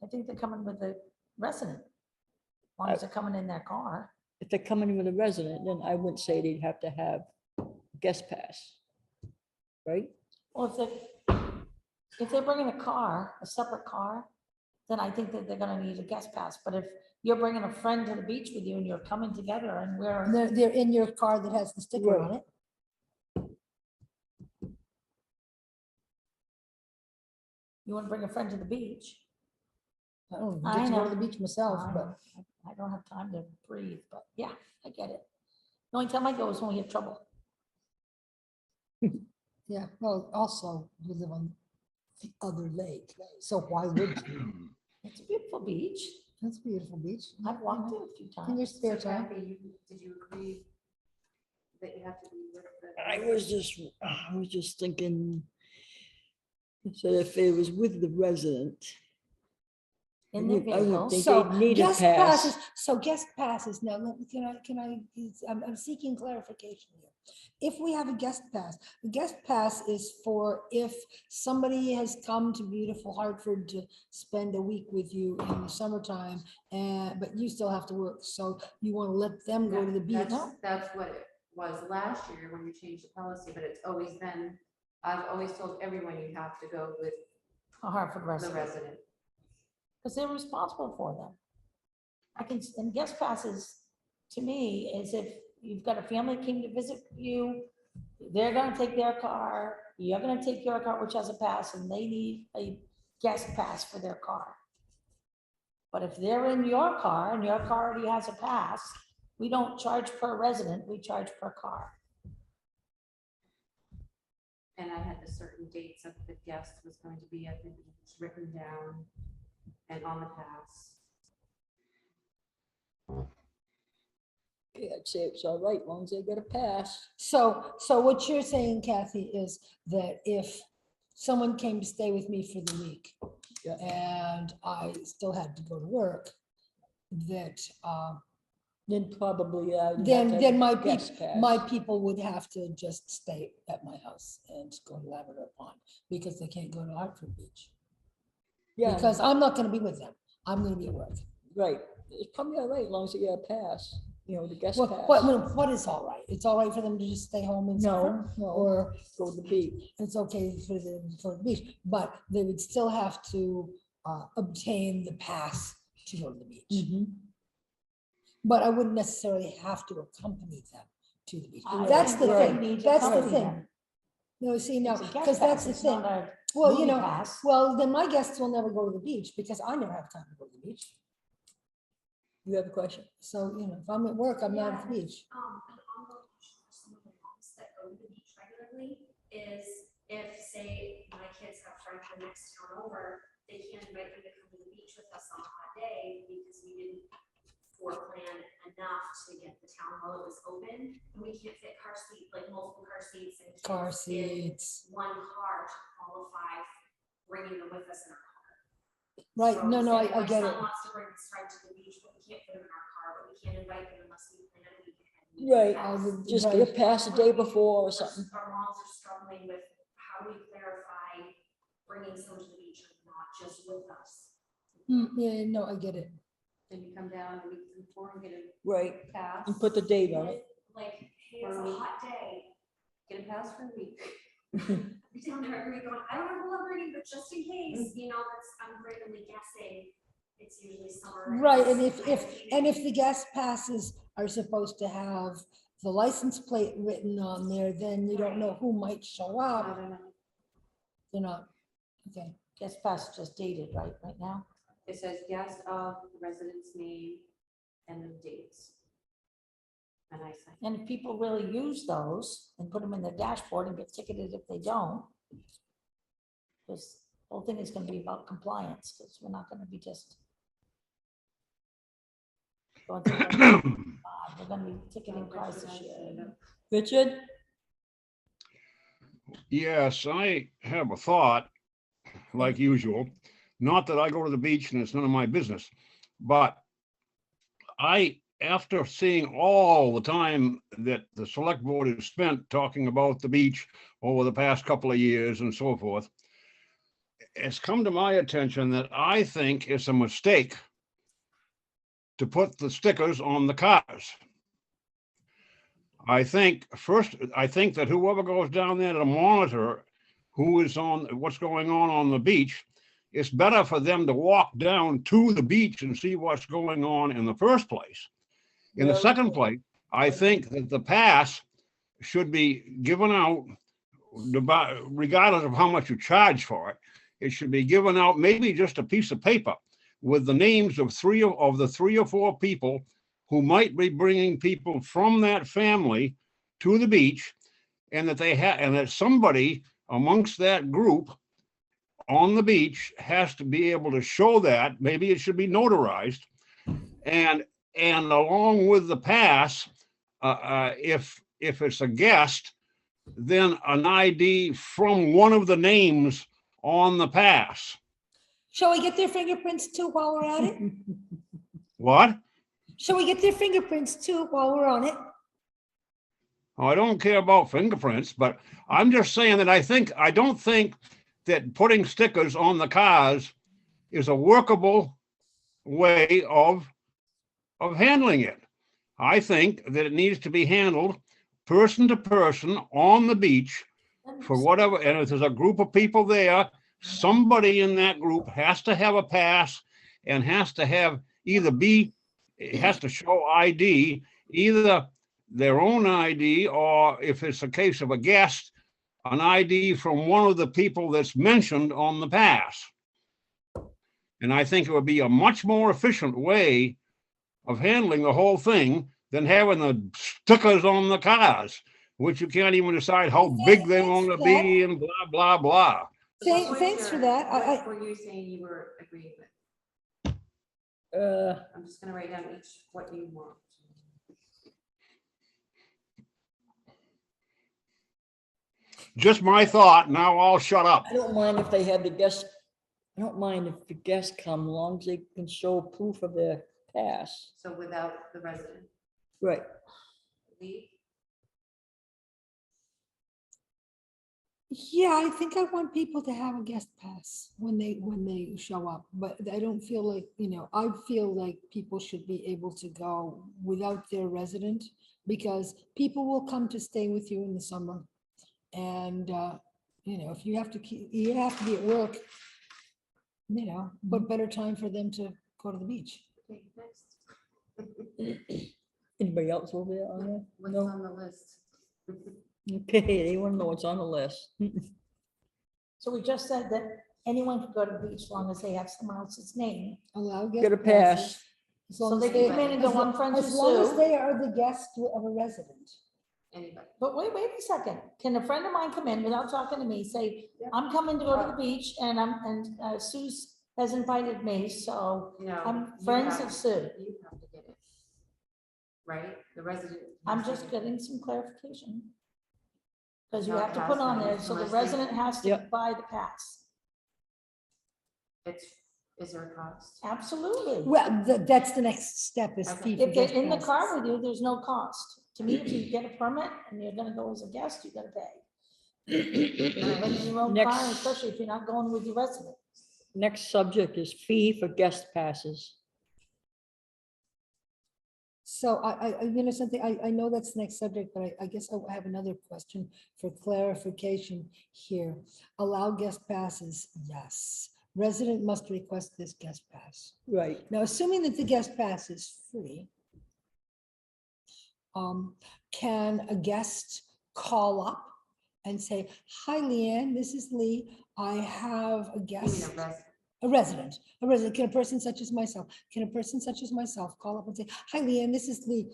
I think they're coming with the resident. As long as they're coming in their car. If they're coming with a resident, then I wouldn't say they'd have to have a guest pass. Right? Well, if they're bringing a car, a separate car, then I think that they're gonna need a guest pass. But if you're bringing a friend to the beach with you and you're coming together and And they're in your car that has the sticker Right. on it. you wanna bring a friend to the beach. I don't I get to go to know. the beach myself, I but know. I don't have time to breathe, but yeah, I get it. The only time I go is when we have trouble. yeah, well, also you live on the other lake, so why would you? It's a beautiful beach. That's a beautiful beach. I've walked it a few In your times. spare So time. Kathy, did you agree that you have to be with the? I was just thinking, so if it was with the resident, In their I would vehicle. think So they'd need a guest pass. passes, so guest passes, now, I'm seeking clarification here. If we have a guest pass, the guest pass is for if somebody has come to beautiful Hartford to spend a week with you in the summertime, but you still have to work, so you want to let them go to the beach. That's what it was last year when you changed the policy, but it's always been, I've always told everyone you have to go with A Hartford the resident. resident. Because they're responsible for them. And guest passes, to me, is if you've got a family came to visit you, they're gonna take their car, you're gonna take your car, which has a pass, and they need a guest pass for their car. But if they're in your car and your car already has a pass, we don't charge per resident, we charge per car. And I had the certain dates of the guest was going to be, I think it was written down and on the pass. Yeah, I'd say it's all right, as long as they get a pass. So what you're saying, Kathy, is that if someone came to stay with me for the week, Yeah. and I still had to go to work, that Then probably, yeah. then my guest people would have to just stay at my house and go to Lavender Pond because they can't go to Hartford Beach. Yeah, Because I'm not gonna be with them. I'm gonna be at work. right. It's probably all right, as long as you get a pass, the guest Well, pass. what is all right? It's all right for them to just stay home and suffer? No, Or go to the beach. it's okay for the beach, but they would still have to obtain the pass to go to the beach. Mhm. But I wouldn't necessarily have to accompany them to the beach. I That's think the that we thing. need to That's the accompany thing. them. No, see, no, It's a guest because that's pass, the it's thing. not a Well, you movie know, pass. well, then my guests will never go to the beach because I never have time to go to the beach. You have a question? So, if I'm at work, I'm not at the beach. An ongoing issue for some of the moms that go to the beach regularly is if, say, my kids have friends from the next town over, they can't invite them to come to the beach with us on a hot day because we didn't foreplan enough to get the town while it was open. And we can't fit car seats, like multiple car seats and Car kids in seats. one car to qualify, bringing them with us in our car. Right, So no, say I get it. My son wants to bring his friend to the beach, but we can't put him in our car, but we can't invite him unless we plan a week ahead. Right, Yes. just get a pass the day before or something. Our moms are struggling with how do we clarify bringing someone to the beach and not just with us. Yeah, no, I get it. Then you come down a week before and get a Right, pass. and put the date on it. Like, hey, it's a hot day, Get a pass for a week. we down there every week going, I don't know who I'm bringing, but just in case, I'm randomly guessing. It's usually summer. Right, and if the guest passes are supposed to have the license plate written on there, then you don't know who might show I up. don't know. You're not, okay. Guest pass is just dated, right now? It says guest of the resident's name and the dates. And I say, And if people really use those and put them in their dashboard and get ticketed if they don't, this whole thing is gonna be about compliance, because we're not gonna be just going through the- we're gonna be ticketing cars this year. Richard? Yes, I have a thought, like usual. Not that I go to the beach and it's none of my business, but after seeing all the time that the select board has spent talking about the beach over the past couple of years and so forth, it's come to my attention that I think it's a mistake to put the stickers on the cars. I think that whoever goes down there to monitor who is what's going on the beach, it's better for them to walk down to the beach and see what's going on in the first place. In the second place, I think that the pass should be given out regardless of how much you charge for it. It should be given out, maybe just a piece of paper with the names of three or four people who might be bringing people from that family to the beach, and that somebody amongst that group on the beach has to be able to show that. Maybe it should be notarized, and along with the pass, if it's a guest, then an ID from one of the names on the pass. Shall we get their fingerprints too while we're at it? What? Shall we get their fingerprints too while we're on it? Oh, I don't care about fingerprints, but I'm just saying that I don't think that putting stickers on the cars is a workable way of handling it. I think that it needs to be handled person to person on the beach for whatever, and if there's a group of people there, somebody in that group has to have a pass and has to show ID, either their own ID, or if it's a case of a guest, an ID from one of the people that's mentioned on the pass. And I think it would be a much more efficient way of handling the whole thing than having the stickers on the cars, which you can't even decide how big they want to be and blah, blah, blah. Thanks for that. What were you saying you were agreeing with? I'm just gonna write down what you want. Just my thought. Now I'll shut up. I don't mind if they have the guests, I don't mind if the guests come, as long as they can show proof of their pass. So without the resident. Right. Lee? Yeah, I think I want people to have a guest pass when they show up, but I don't feel like, I feel like people should be able to go without their resident, because people will come to stay with you in the summer. And, if you have to you have to be at work, what better time for them to go to the beach? Okay, next. Anybody else over there on there? What's No? on the list? Okay, they want to know what's on the list. So we just said that anyone can go to the beach as long as they have someone else's name. Allow guest Get a pass. passes, as So long they as can come in and go, I'm friends with as long as Sue. they are the guest of a resident. Anybody? But wait a second. Can a friend of mine come in without talking to me, say, I'm coming to go to the beach and Sue's has invited me, so No. I'm you friends have- of Sue. You have to get it. Right? The resident. I'm has to just get it. getting some clarification. Because you No, have it to has put to on be, there, so the unless they- resident has to Yep. buy the pass. Is there a cost? Absolutely. Well, that's the next step is Okay. fee for If they're guest in the passes. car with you, there's no cost. To me, if you get a permit and you're gonna go as a guest, you gotta pay. But in your own car, Next. especially if you're not going with your resident. Next subject is fee for guest passes. So something, I know that's the next subject, but I guess I have another question for clarification here. Allow guest passes, yes. Resident must request this guest pass. Right. Now, assuming that the guest pass is free, can a guest call up and say, hi, Leanne, this is Lee. I have a You mean guest. a resident? A resident, can a person such as myself call up and say, hi, Leanne, this is Lee.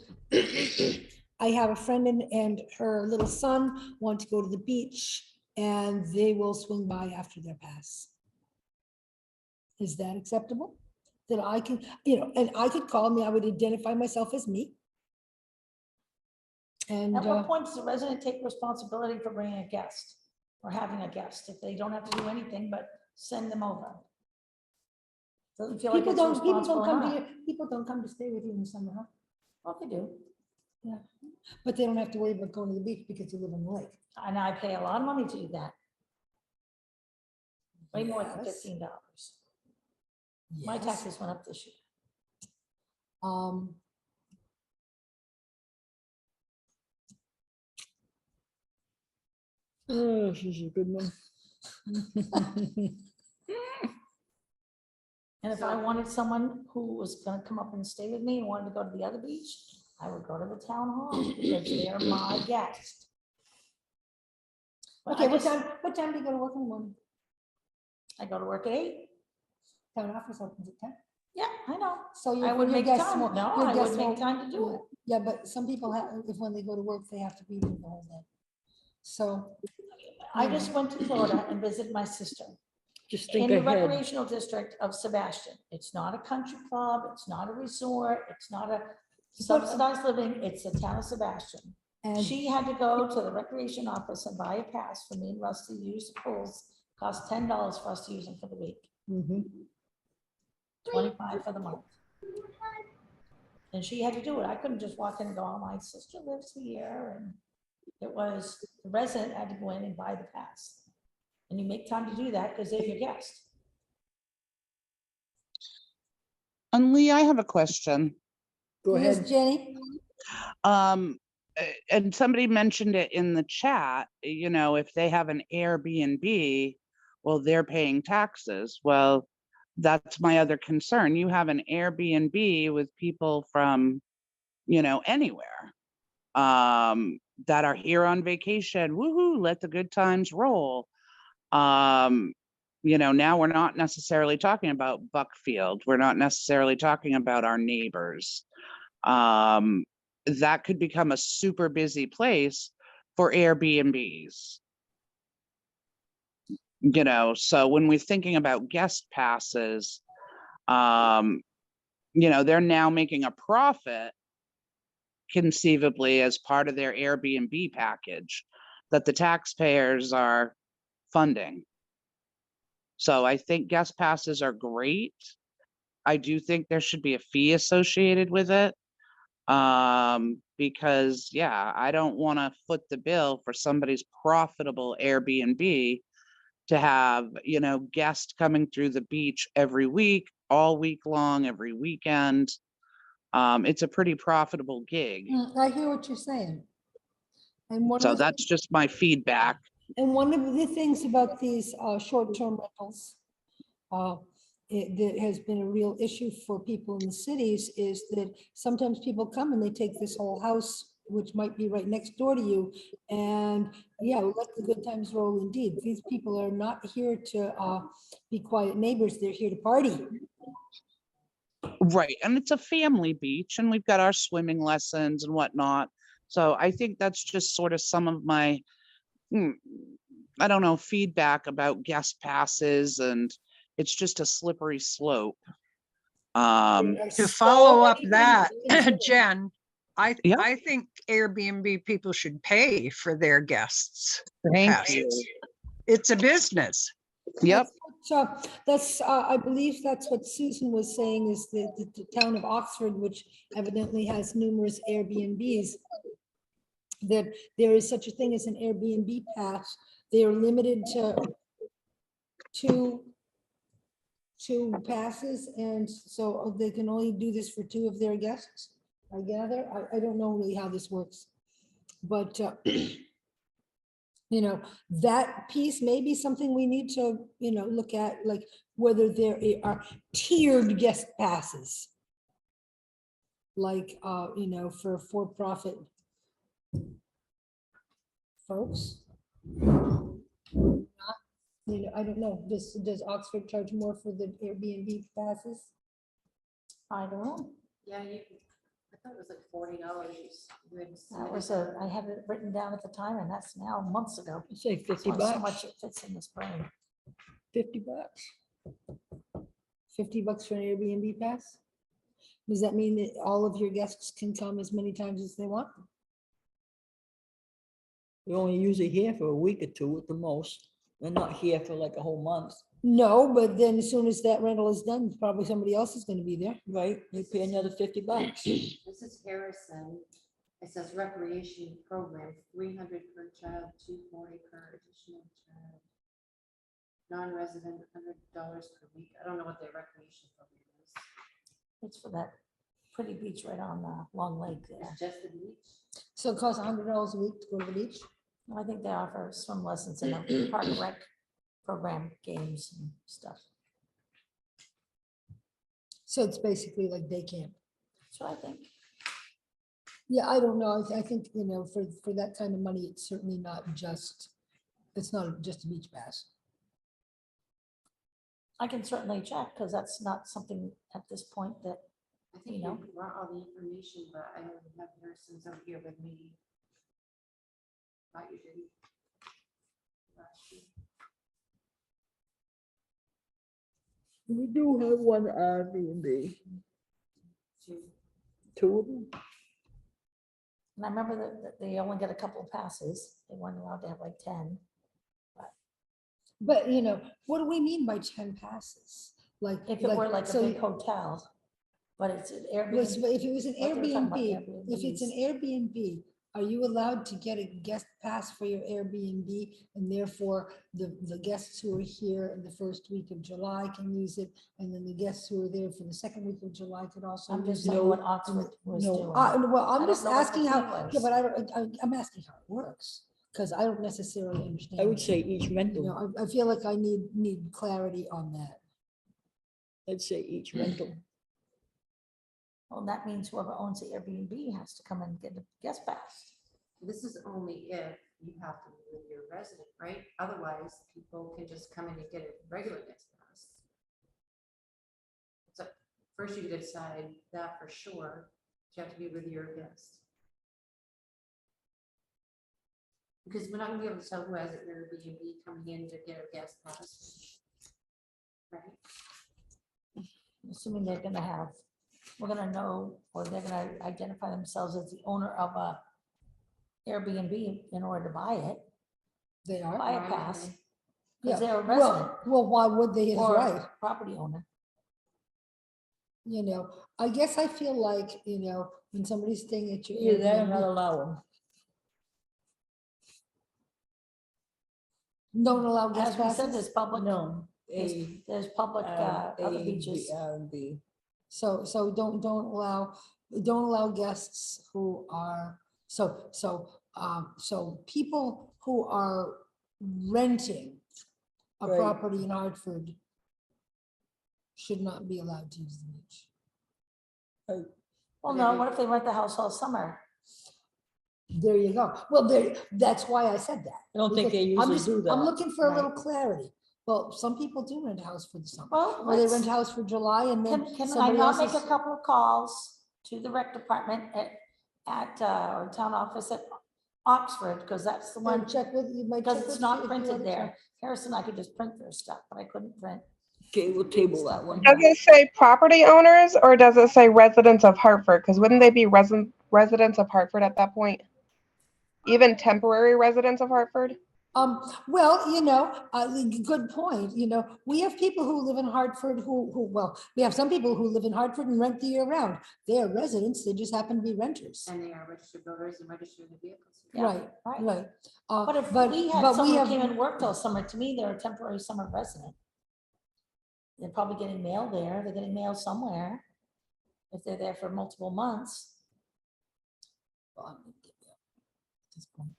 I have a friend and her little son want to go to the beach and they will swing by after their pass. Is that acceptable? That I can, and I could call me, I would identify myself as me. And, At what point does the resident take responsibility for bringing a guest or having a guest if they don't have to do anything but send them over? Doesn't feel like people it's don't responsible come to enough. you, people don't come to stay with you in the summer, huh? Well, they do. But they don't have to worry about going to the beach because you live on the lake. And I pay a lot of money to do that. Way more than Yes. $15. My Yes. taxes went up this year. Oh, this is a good one. And if I wanted someone who was gonna come up and stay with me and wanted to go to the other beach, I would go to the town hall because they're my guest. But Okay, I what just- time do you go to work in the morning? I go to work at 8. Town office opens at 10. Yeah, I know. So I would your make guests time. won't- No, your I would guests make won't- time to do it. Yeah, but some people have, if when they go to work, they have to be there the whole day. So, I just went to Florida and visited my sister Just in think the ahead. recreational district of Sebastian. It's not a country club, it's not a resort, it's not a subsidized living, it's the town of Sebastian. and She had to go to the recreation office and buy a pass for me and Rusty to use the pools. Cost $10 for us to use them for the week, Mhm. 25 for the month. And she had to do it. I couldn't just walk in and go, oh, my sister lives here. And it was, the resident had to go in and buy the pass. And you make time to do that because they're your guest. And Lee, I have a question. Go here's ahead. Jenny. And somebody mentioned it in the chat, if they have an Airbnb, well, they're paying taxes. Well, that's my other concern. You have an Airbnb with people from, anywhere, that are here on vacation. Woohoo, let the good times roll. Now we're not necessarily talking about Buckfield. We're not necessarily talking about our neighbors. That could become a super busy place for Airbnbs. So when we're thinking about guest passes, they're now making a profit conceivably as part of their Airbnb package that the taxpayers are funding. So I think guest passes are great. I do think there should be a fee associated with it. Because yeah, I don't want to foot the bill for somebody's profitable Airbnb to have, you know, guests coming through the beach every week, all week long, every weekend. It's a pretty profitable gig. I hear what you're saying. And one So of the, that's just my feedback. and one of the things about these short-term rentals uh, that has been a real issue for people in the cities is that sometimes people come and they take this whole house, which might be right next door to you. And yeah, let the good times roll indeed. These people are not here to be quiet neighbors. They're here to party. Right. And it's a family beach and we've got our swimming lessons and whatnot. So I think that's just sort of some of my, I don't know, feedback about guest passes, and it's just a slippery slope. To follow up that, Jen. Jen, Yeah. I think Airbnb people should pay for their guests. Thank you. passes. It's a business. Yep. So that's, I believe that's what Susan was saying, is that the town of Oxford, which evidently has numerous Airbnbs, that there is such a thing as an Airbnb pass. They are limited to two passes, and so they can only do this for 2 of their guests, I gather. I don't know really how this works, but you know, that piece may be something we need to, you know, look at, like whether there are tiered guest passes. Like, you know, for-profit folks. You know, I don't know, does Oxford charge more for the Airbnb passes? I don't know. Yeah, I thought it was like $40. That was I had it written down at the time, and that's now months ago. I'd say 50 That's why so bucks, much it fits in this brain. 50 bucks. $50 for an Airbnb pass? Does that mean that all of your guests can come as many times as they want? We only usually here for a week or 2 at the most. They're not here for like a whole month, No, but then as soon as that rental is done, probably somebody else is gonna be there. right? They pay another 50 bucks. This is Harrison. It says recreation program, 300 per child, 240 per additional child. Non-resident, $100 per week. I don't know what their recreation program is. It's for that pretty beach right on Long Lake there. It's just the beach. So it costs $100 a week to go to the beach? I think they offer swim lessons in a park and rec program, games and stuff. So it's basically like day camp. That's what I think. Yeah, I don't know. I think, you know, for that kind of money, it's certainly not just, it's not just a beach pass. I can certainly check, because that's not something at this point that, I think You know? you brought all the information, but I don't have Harrison's over here with me. Thought you didn't. Last year. We do have one Airbnb, Two. 2 of them. and I remember that they only get a couple of passes. They weren't allowed to have like 10. But, you know, what do we mean by 10 passes? Like, If it were like a so big hotel, but it's an was- Airbnb. if it was an What they were talking about Airbnb, if it's an Airbnb, are you allowed to get a guest pass for your Airbnb? And therefore, the guests who are here in the first week of July can use it, and then the guests who are there for the second week of July could also I'm use just it? saying what Oxford was No, doing. well, I I'm don't just know what the asking fee how, yeah, was. but I'm asking how it works, because I don't necessarily understand. I would say each You rental, know, I feel like I need clarity on that. I'd say each rental. Well, that means whoever owns the Airbnb has to come and get a guest pass. This is only if you have to be with your resident, right? Otherwise, people can just come in and get a regular guest pass. So first you decide that for sure, you have to be with your guest. Because we're not gonna be able to tell who has an Airbnb coming in to get a guest pass. Right? Assuming they're gonna have, we're gonna know, or they're gonna identify themselves as the owner of a Airbnb in order to buy it, They are. buy a Right, pass, okay. because Yeah, they're a resident well, why would they, is or right? property owner. you know, I guess I feel like, you know, when somebody's staying at your. Either that or Airbnb, not allow them. Don't allow guest As we said, passes. there's public, No. there's public, other beaches. B. So don't allow guests who are, so people who are renting a Right. property in Hartford should not be allowed to use the beach. Well, no, what if they rent the house all summer? There you go. Well, that's why I said that. I don't think they because I'm usually do I'm that. looking for a little Right. clarity. Well, some people do rent a house for the summer, Well, or they let's- rent a house for July and then Can I somebody not else make a is. couple of calls to the rec department at our town office at Oxford, because that's the one, Check with, you might check because with. it's a not few printed other there. towns. Harrison, I could just print their stuff, but I couldn't print. Okay, we'll table that one. Does it say property owners or does it say residents of Hartford? Because wouldn't they be residents of Hartford at that point? Even temporary residents of Hartford? Well, you know, good point. You know, we have people who live in Hartford well, we have some people who live in Hartford and rent the year round. They are residents, they just happen to be renters. And they are registered voters and registered the vehicles. Yeah, Right, right. right. But if we had someone who came and worked all summer, to me, they're a temporary summer resident. They're probably getting mail there, they're getting mail somewhere, if they're there for multiple months. Well, I'm gonna give you at this point.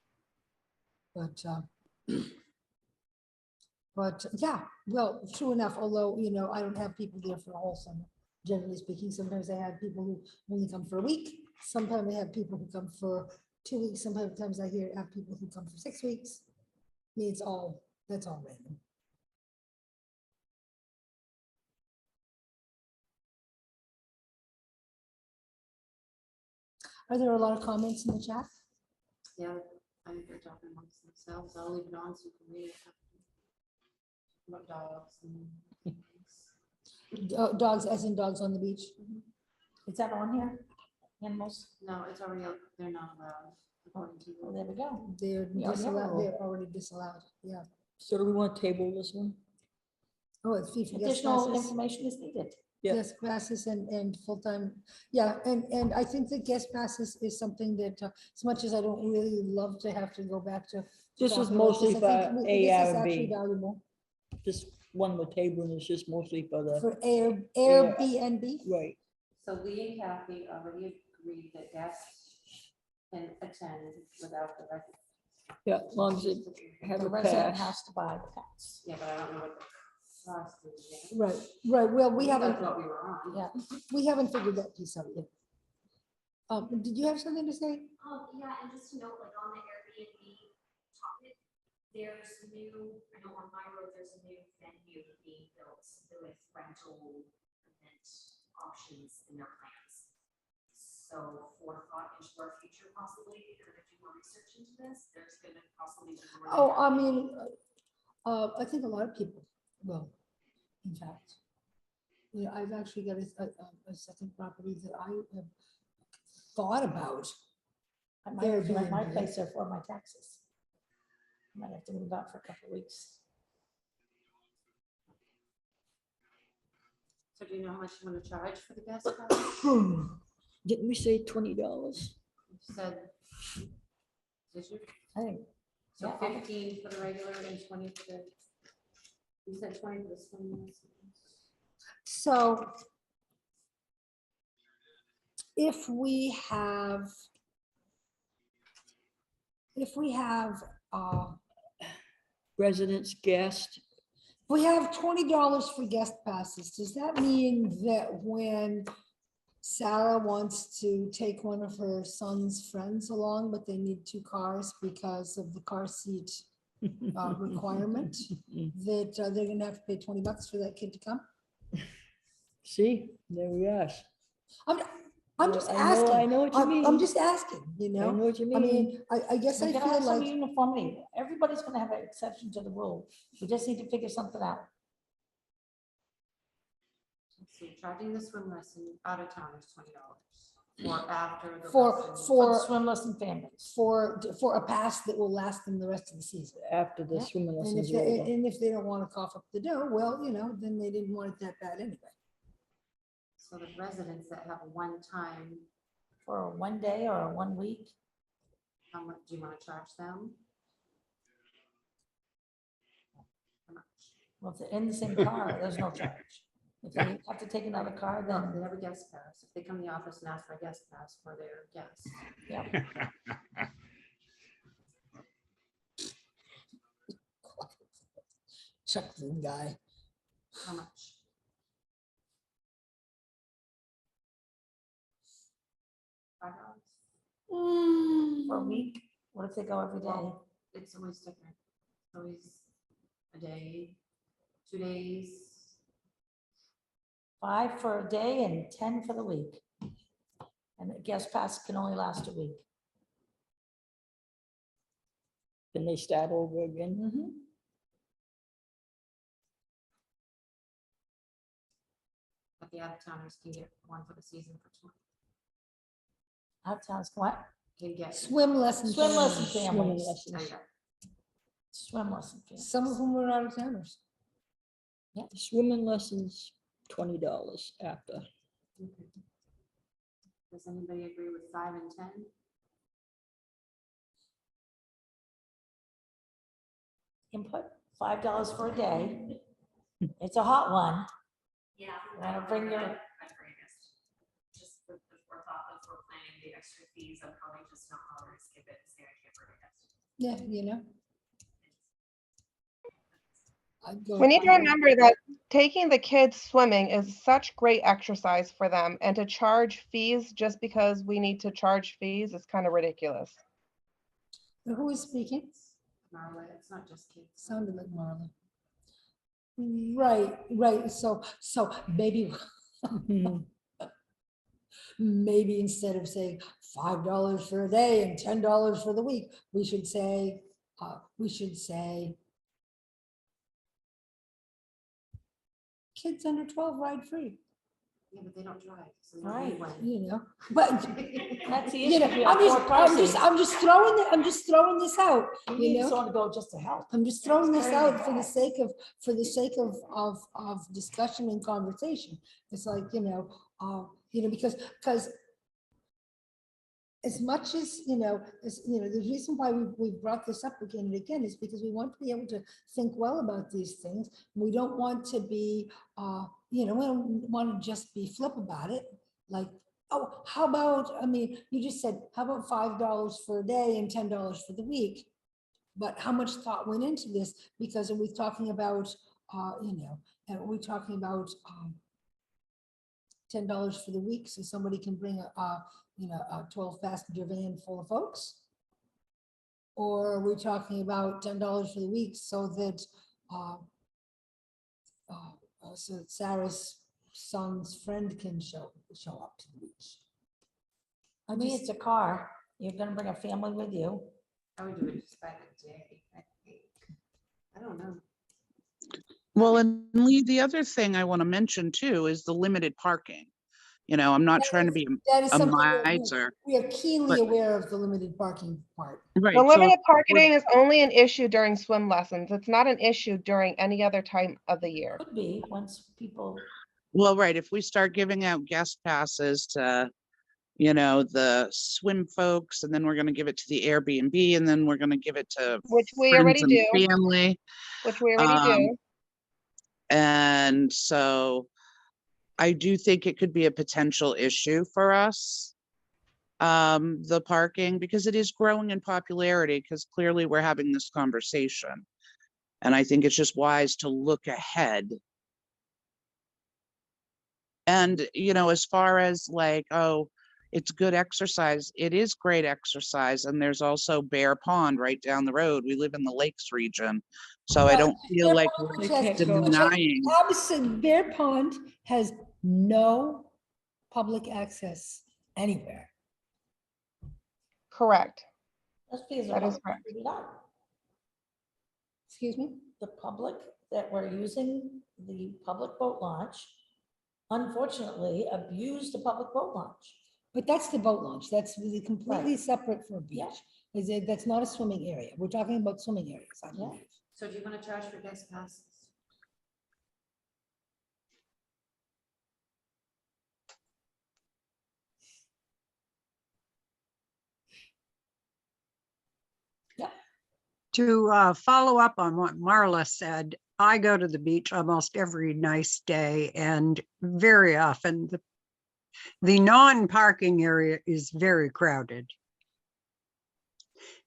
But yeah, well, true enough, although, you know, I don't have people there for the whole summer. Generally speaking, sometimes I have people who only come for a week. Sometimes I have people who come for 2 weeks. Sometimes I have people who come for 6 weeks. I mean, that's all random. Are there a lot of comments in the chat? Yeah, I think they're talking amongst themselves. I'll leave it on so you can read it. About dogs and things. Dogs, as in dogs on the beach? Is that on here? Animals? No, it's already, they're not allowed. according to Oh, you. there we go. They're We already have a disallowed, rule. they're already disallowed, yeah. So do we want to table this one? Oh, it's fee for guest Additional passes. information is needed. Yeah. Guest passes and full-time, yeah, and I think that guest passes is something that, as much as I don't really love to have to go back to. This is talking about mostly I for think this is actually ARB. valuable This one we're tabling is just mostly for the, for Airbnb. right. So Lee and Kathy already agreed that guests can attend without the resident. Yeah, as long as it have The a resident pass. has to buy the pass. Yeah, but I don't know what the cost is. yet. Right, well, we That's haven't, what we were on. Yeah. we haven't figured that piece out yet. Did you have something to say? Yeah, and just to note, like on the Airbnb topic, there's new, I know on my road, there's a new venue being built with rental event options in their plans. So forethought into our future possibly, if you're gonna do more research into this, there's gonna possibly be more. Oh, I mean, I think a lot of people will, in fact. You know, I've actually got a second property that I have thought about. I might have to rent my Airbnb. place there for my taxes. I might have to move out for a couple of weeks. So do you know how much you want to charge for the guest pass? Didn't we say $20? You said. Did you? I think, So Yeah. 15 for the regular and 20 for the. You said 20 for the swim lessons. So if we have, Residents, guest, we have $20 for guest passes, does that mean that when Sarah wants to take one of her son's friends along, but they need 2 cars because of the car seat requirement, that they're gonna have to pay $20 for that kid to come? see, there we are. I'm just I asking. know what you mean. I'm just asking, you I know know? what you I mean. mean, I guess I we gotta feel have some like, uniformity. Everybody's gonna have an exception to the rule. We just need to figure something out. So you're charging the swim lesson out of town is $20 for after the For- lesson. For the swim lesson families. for a pass that will last them the rest of the season. After the Yeah. swimming And lessons if are they, over. and if they don't want to cough up the dough, well, you know, then they didn't want it that bad anyway. So the residents that have a one-time, For 1 day or 1 week. how much do you want to charge them? How much? Well, if they're in the same car, there's no charge. If they have to take another car, No, if they then, have a guest pass, if they come to the office and ask for a guest pass for their guests. yeah. Chuckling guy. How much? $5? For a week, what if they go every day? Well, it's always different. It's always a day, 2 days. 5 for a day and 10 for the week. And the guest pass can only last a week. Then they start over again. Mhm. But the out-of-towners can get one for the season for 20. Out of town's what? Can get. Swim lesson. Swim lesson families. Swimming families. lessons. Swim lesson families. Some of whom were out of towners. Swimming lessons, $20 after. Okay. Does anybody agree with 5 and 10? Input, $5 for a day. It's a hot one. Yeah. Wanna bring your- Just with the forethought of we're planning the extra fees, I'll probably just not bother to skip it and say I can't bring a guest. Yeah, you know. I'd go- We need to remember that taking the kids swimming is such great exercise for them, and to charge fees just because we need to charge fees is kind of ridiculous. Who is speaking? Marla, it's not just kids. Sounded like Marla. Right. So maybe, maybe instead of saying $5 for a day and $10 for the week, we should say, kids under 12 ride free, Yeah, but they don't drive. So Right. you know, but That's the you issue. know, If you have 4 car seats, I'm just throwing this out, you you need know. someone to go just to help. I'm just throwing this out for the sake of discussion and conversation. It's like, because as much as, the reason why we've brought this up again and again is because we want to be able to think well about these things. We don't want to be, we don't want to just be flip about it. Like, oh, how about, you just said, how about $5 for a day and $10 for the week? But how much thought went into this? Because are we talking about, and we're talking about $10 for the week, so somebody can bring a 12-passenger van full of folks? Or are we talking about $10 for the week so that Sarah's son's friend can show up to the beach? I mean, it's a car. You're gonna bring a family with you. I would do it just by the day, I think. I don't know. Well, and Lee, the other thing I want to mention too is the limited parking. I'm not trying to be That is a something that miser. we are keenly but- aware of the limited parking part. Right. The so limited parking is only an issue during swim lessons. It's not an issue during any other time of the year. Could be, once people, Well, right, if we start giving out guest passes to, the swim folks, and then we're gonna give it to the Airbnb, and then we're gonna give it to Which we friends already and do. family. Which we already do. And so I do think it could be a potential issue for us. The parking, because it is growing in popularity, because clearly we're having this conversation. And I think it's just wise to look ahead. And, as far as like, oh, it's good exercise, it is great exercise. And there's also Bear Pond right down the road. We live in the Lakes region. So I Right. don't feel Bear like Pond, we're which has- can't go. denying. Opposite, Bear Pond has no public access anywhere. Correct. that's because That the is public correct. screwed it up. Excuse me? The public that were using the public boat launch unfortunately abused the public boat launch. But that's the boat launch. That's really completely Right. separate from a beach. Yeah. That's not a swimming area. We're talking about swimming areas, I Yeah. believe. So do you want to charge for guest passes? To follow up on what Marla said, I go to the beach almost every nice day, and very often the non-parking area is very crowded.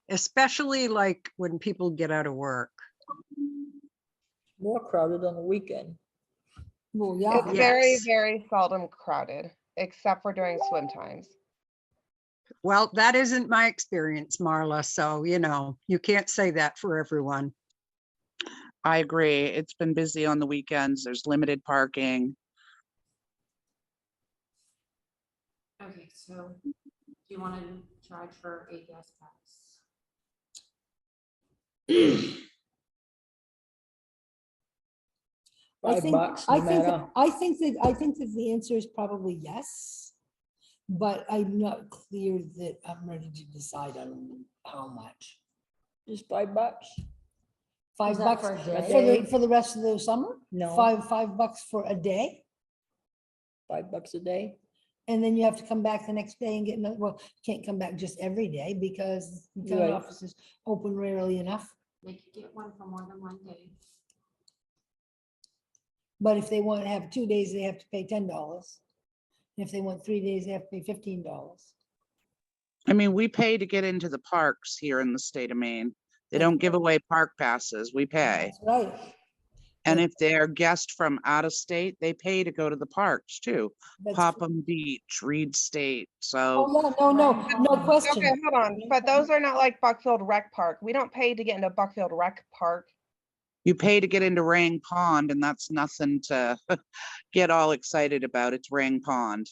Especially like when people get out of work. More crowded on the weekend. Well, yeah. It's very, Yes. very seldom crowded, except for during swim times. Well, that isn't my experience, Marla, so you can't say that for everyone. I agree. It's been busy on the weekends. There's limited parking. Okay, so do you want to charge for a guest pass? I $5, think, no I think, matter. I think that the answer is probably yes. But I'm not clear that I'm ready to decide on how much. Just $5. $5 Is that for a for day? for the rest of the summer? No. $5 for a day? $5 a day. And then you have to come back the next day and get another, well, you can't come back just every day because the town Right. office is open rarely enough. They could get one for more than 1 day. But if they want to have 2 days, they have to pay $10. If they want 3 days, they have to pay $15. I mean, we pay to get into the parks here in the state of Maine. They That's don't give right. away park passes. We pay. That's right. And That's- if they're guests from out of state, they pay to go to the parks too. that's- Popham Beach, Reed State. Oh, So yeah, no question. Okay, hold on, but those are not like Buckfield Rec Park. We don't pay to get into Buckfield Rec Park. you pay to get into Rang Pond, and that's nothing to get all excited about. It's Rang Pond.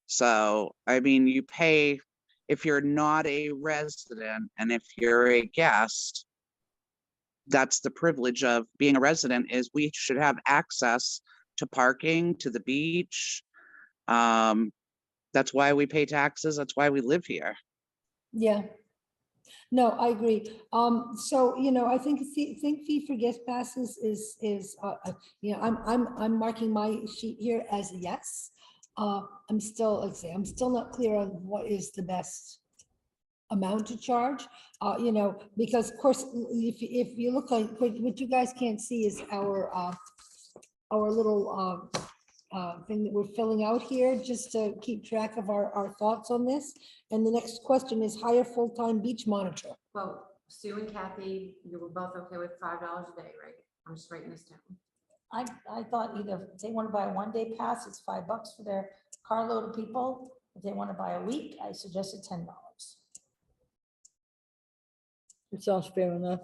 So, I mean, you pay if you're not a resident, and if you're a guest, that's the privilege of being a resident, is we should have access to parking, to the beach. That's why we pay taxes. That's why we live here. Yeah. No, I agree. So, I think fee for guest passes is, I'm marking my sheet here as a yes. I'm still, let's see, I'm still not clear on what is the best amount to charge, because of course, if you look like, what you guys can't see is our little, thing that we're filling out here, just to keep track of our thoughts on this. And the next question is hire full-time beach monitor. Well, Sue and Kathy, you were both okay with $5 a day, right? I'm just writing this down. I thought either if they want to buy a 1-day pass, it's $5 for their carload of people. If they want to buy a week, I suggested $10. It sounds fair enough.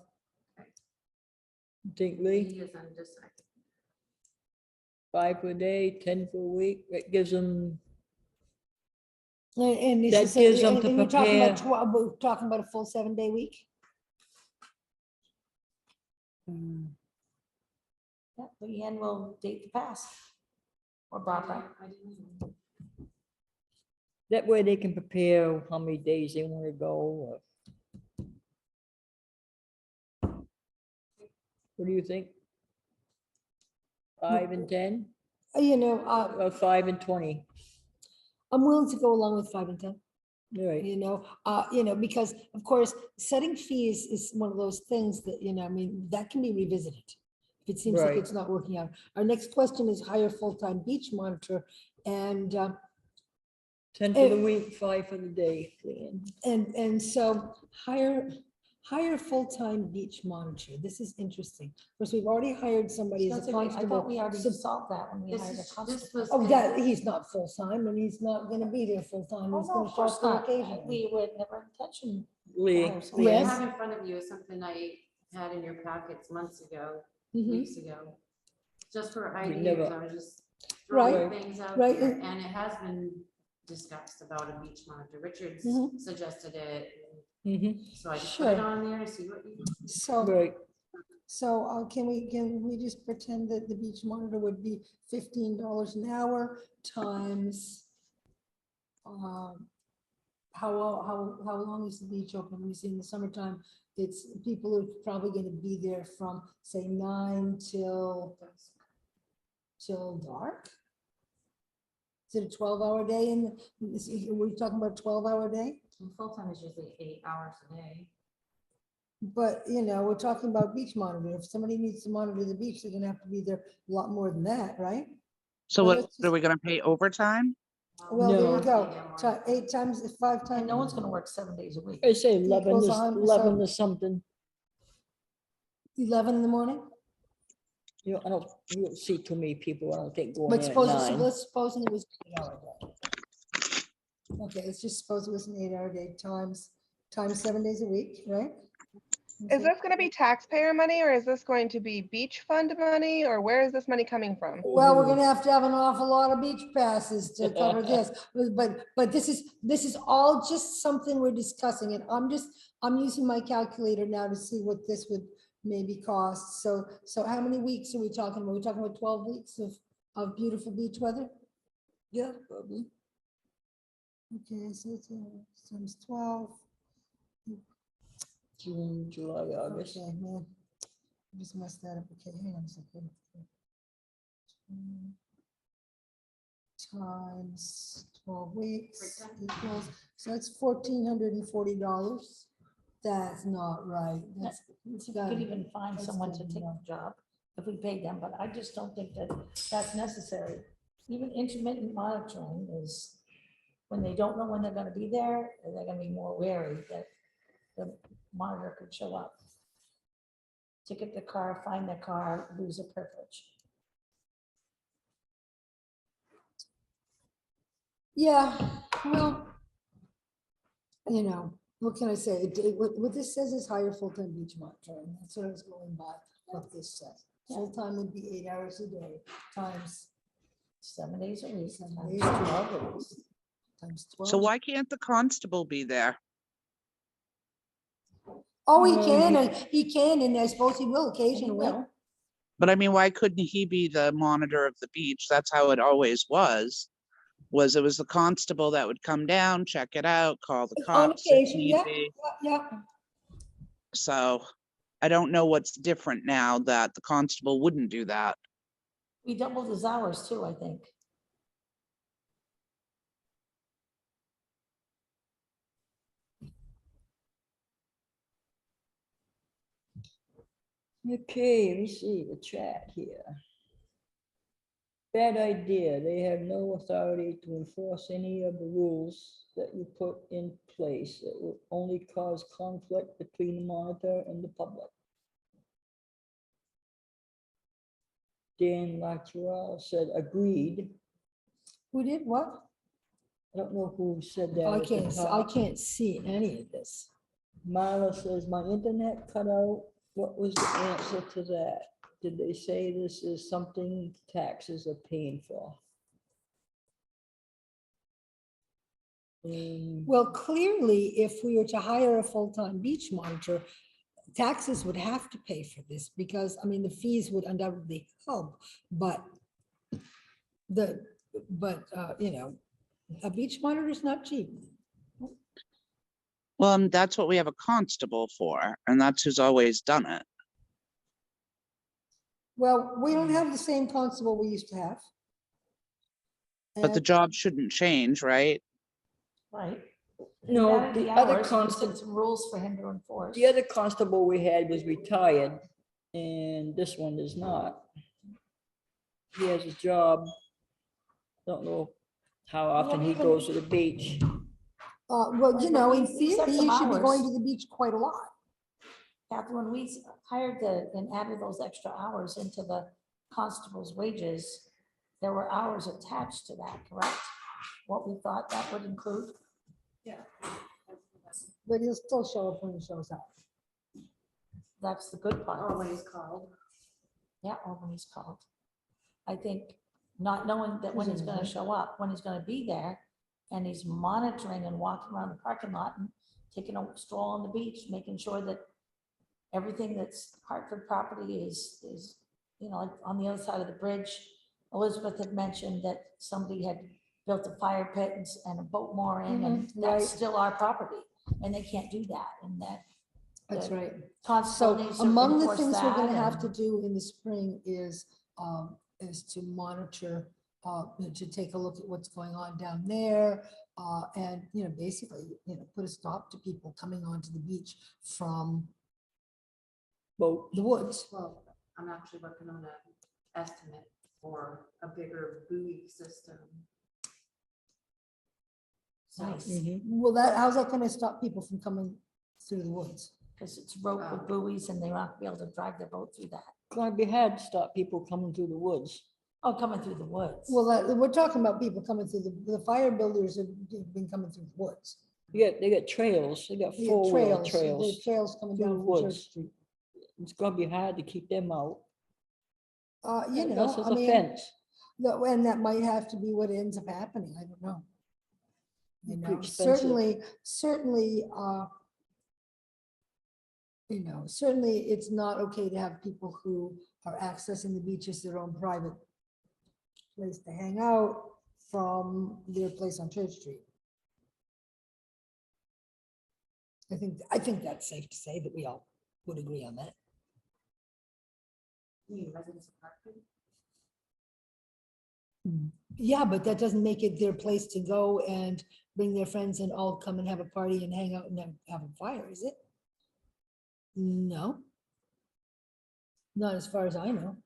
Think Lee, He is undecided. 5 per day, 10 per week. That gives them, And this That is, gives them and to you're talking about prepare. we're talking about a full 7-day week? Yeah, Leanne will date the pass. Or Barbara. I didn't know. that way they can prepare how many days they want to go. What do you think? 5 and 10, or 5 and 20? I'm willing to go along with 5 and 10. Right. Because of course, setting fees is one of those things that, that can be revisited. If it seems like Right. it's not working out. Our next question is hire full-time beach monitor and, 10 for the week, 5 for the day, Leanne. and so hire full-time beach monitor. This is interesting. Of course, we've already hired somebody as a I thought constable. we already So- solved that when we This hired a is- this constable. was- Oh, that, he's not full-time and he's not gonna be there full-time. Oh, He's no, gonna of show course up for not. occasion. We would never intention. Lee, hire What someone. you Yes. have in front of you is something I had in your packets months ago, Mhm. weeks ago. Just for never- ideas, I was just Right, throwing things out right, there, and- and it has been discussed about a beach monitor. Richard's Mhm. suggested it, Mhm. so I just put it Sure. on there to see what you. So. Right. So can we just pretend that the beach monitor would be $15 an hour times how long is the beach open? We see in the summertime, it's people are probably gonna be there from, say, 9 till dark? Is it a 12-hour day we're talking about a 12-hour day? Full-time is usually 8 hours a day. But, you know, we're talking about beach monitor. If somebody needs to monitor the beach, they're gonna have to be there a lot more than that, right? So But what, let's are just- we gonna pay overtime? Well, there No. you go. 8 times, 5 And times. no one's gonna work 7 days a week. I say 11 Equals to 100, 11 so- to something. 11 in the morning? You know, you don't see too many people, I don't think, going But there at suppose, 9. let's suppose it was an 8 hour day. Okay, let's just suppose it was an 8 hour day times 7 days a week, right? Is this going to be taxpayer money or is this going to be beach fund money or where is this money coming from? Well, we're gonna have to have an awful lot of beach passes to cover this, but this is all just something we're discussing, and I'm using my calculator now to see what this would maybe cost. So how many weeks are we talking about? We're talking about 12 weeks of beautiful beach weather? Yeah, probably. Okay, so it's times 12. June, July, August. Okay, man. I just messed that up. Okay, hang on a second. Times 12 weeks equals, so it's $1,440. That's not right. That's, You could even find That's someone to good take enough. the job if we paid them, but I just don't think that that's necessary. Even intermittent monitoring is, when they don't know when they're gonna be there, they're gonna be more wary that the monitor could show up. Ticket the car, find the car, lose a privilege. yeah, well, you know, what can I say? What this says is hire full-time beach monitoring. That's what I was going by, what this says. Yeah. Full-time would be 8 hours a day times 7 days a week, Seven times days. 12 weeks. times So 12. why can't the constable be there? Oh, he Well, can, and I suppose he will And he occasionally. will. But I mean, why couldn't he be the monitor of the beach? That's how it always was. It was the constable that would come down, check it out, call the On cops if occasion, need yeah, be. yeah. So I don't know what's different now that the constable wouldn't do that. We doubled his hours too, I think. Okay, let me see the chat here. Bad idea. They have no authority to enforce any of the rules that you put in place. It will only cause conflict between the monitor and the public. Dan Lacturel said, agreed. Who did what? I don't know who said that. I at the can't, I top. can't see any of this. Marla says, my internet cut out. What was the answer to that? Did they say this is something taxes are paying for? Well, clearly, if we were to hire a full-time beach monitor, taxes would have to pay for this because, I mean, the fees would undoubtedly help, but you know, a beach monitor is not cheap. Well, that's what we have a constable for, and that's who's always done it. Well, we don't have the same constable we used to have. But the And- job shouldn't change, right? Right. No, Added the the other hours, we set constable, some rules for him to enforce. the other constable we had was retired, and this one is not. He has a job. Don't know how often he even- goes to the beach. Well, you But know, in we set theory, some you should be going hours. to the beach quite a lot. Catherine, when we hired and added those extra hours into the constable's wages, there were hours attached to that, correct? What we thought that would include? But he'll still show up when he shows up. That's the good part. Or when he's called. Yeah, or when he's called. I think not knowing that when he's gonna show up, when he's gonna be there, and he's monitoring and walking around the parking lot and taking a stroll on the beach, making sure that everything that's Hartford property is, you know, like on the other side of the bridge. Elizabeth had mentioned that somebody had built a fire pit and a boat mooring, and Mhm, that's right. still our property, and they can't do that, and that. That's the right. Constable So needs to among the enforce things we're gonna that, have to and- do in the spring is to monitor, to take a look at what's going on down there. And, you know, basically, you know, put a stop to people coming onto the beach from boat. the woods. Well, I'm actually working on an estimate for a bigger buoy system. So, Nice. Mhm. Well, how's that gonna stop people from coming through the woods? Because it's rope with buoys and they're not gonna be able to drive their boat through that. Gonna be hard to stop people coming through the woods. Oh, coming through the woods. Well, we're talking about people coming through the fire builders have been coming through the woods. They got trails, they got They got four-wheel There's trails. trails coming through down the from Church woods. Street. It's gonna be hard to keep them out. You know, Unless there's I a mean, fence. and that might have to be what ends up happening. I don't know. You Too know, expensive. certainly, certainly it's not okay to have people who are accessing the beach as their own private place to hang out from their place on Church Street. I think that's safe to say that we all would agree on that. you mean residents of Hartford? Yeah, but that doesn't make it their place to go and bring their friends and all come and have a party and hang out and have a fire, is it? No. Not as far as I know.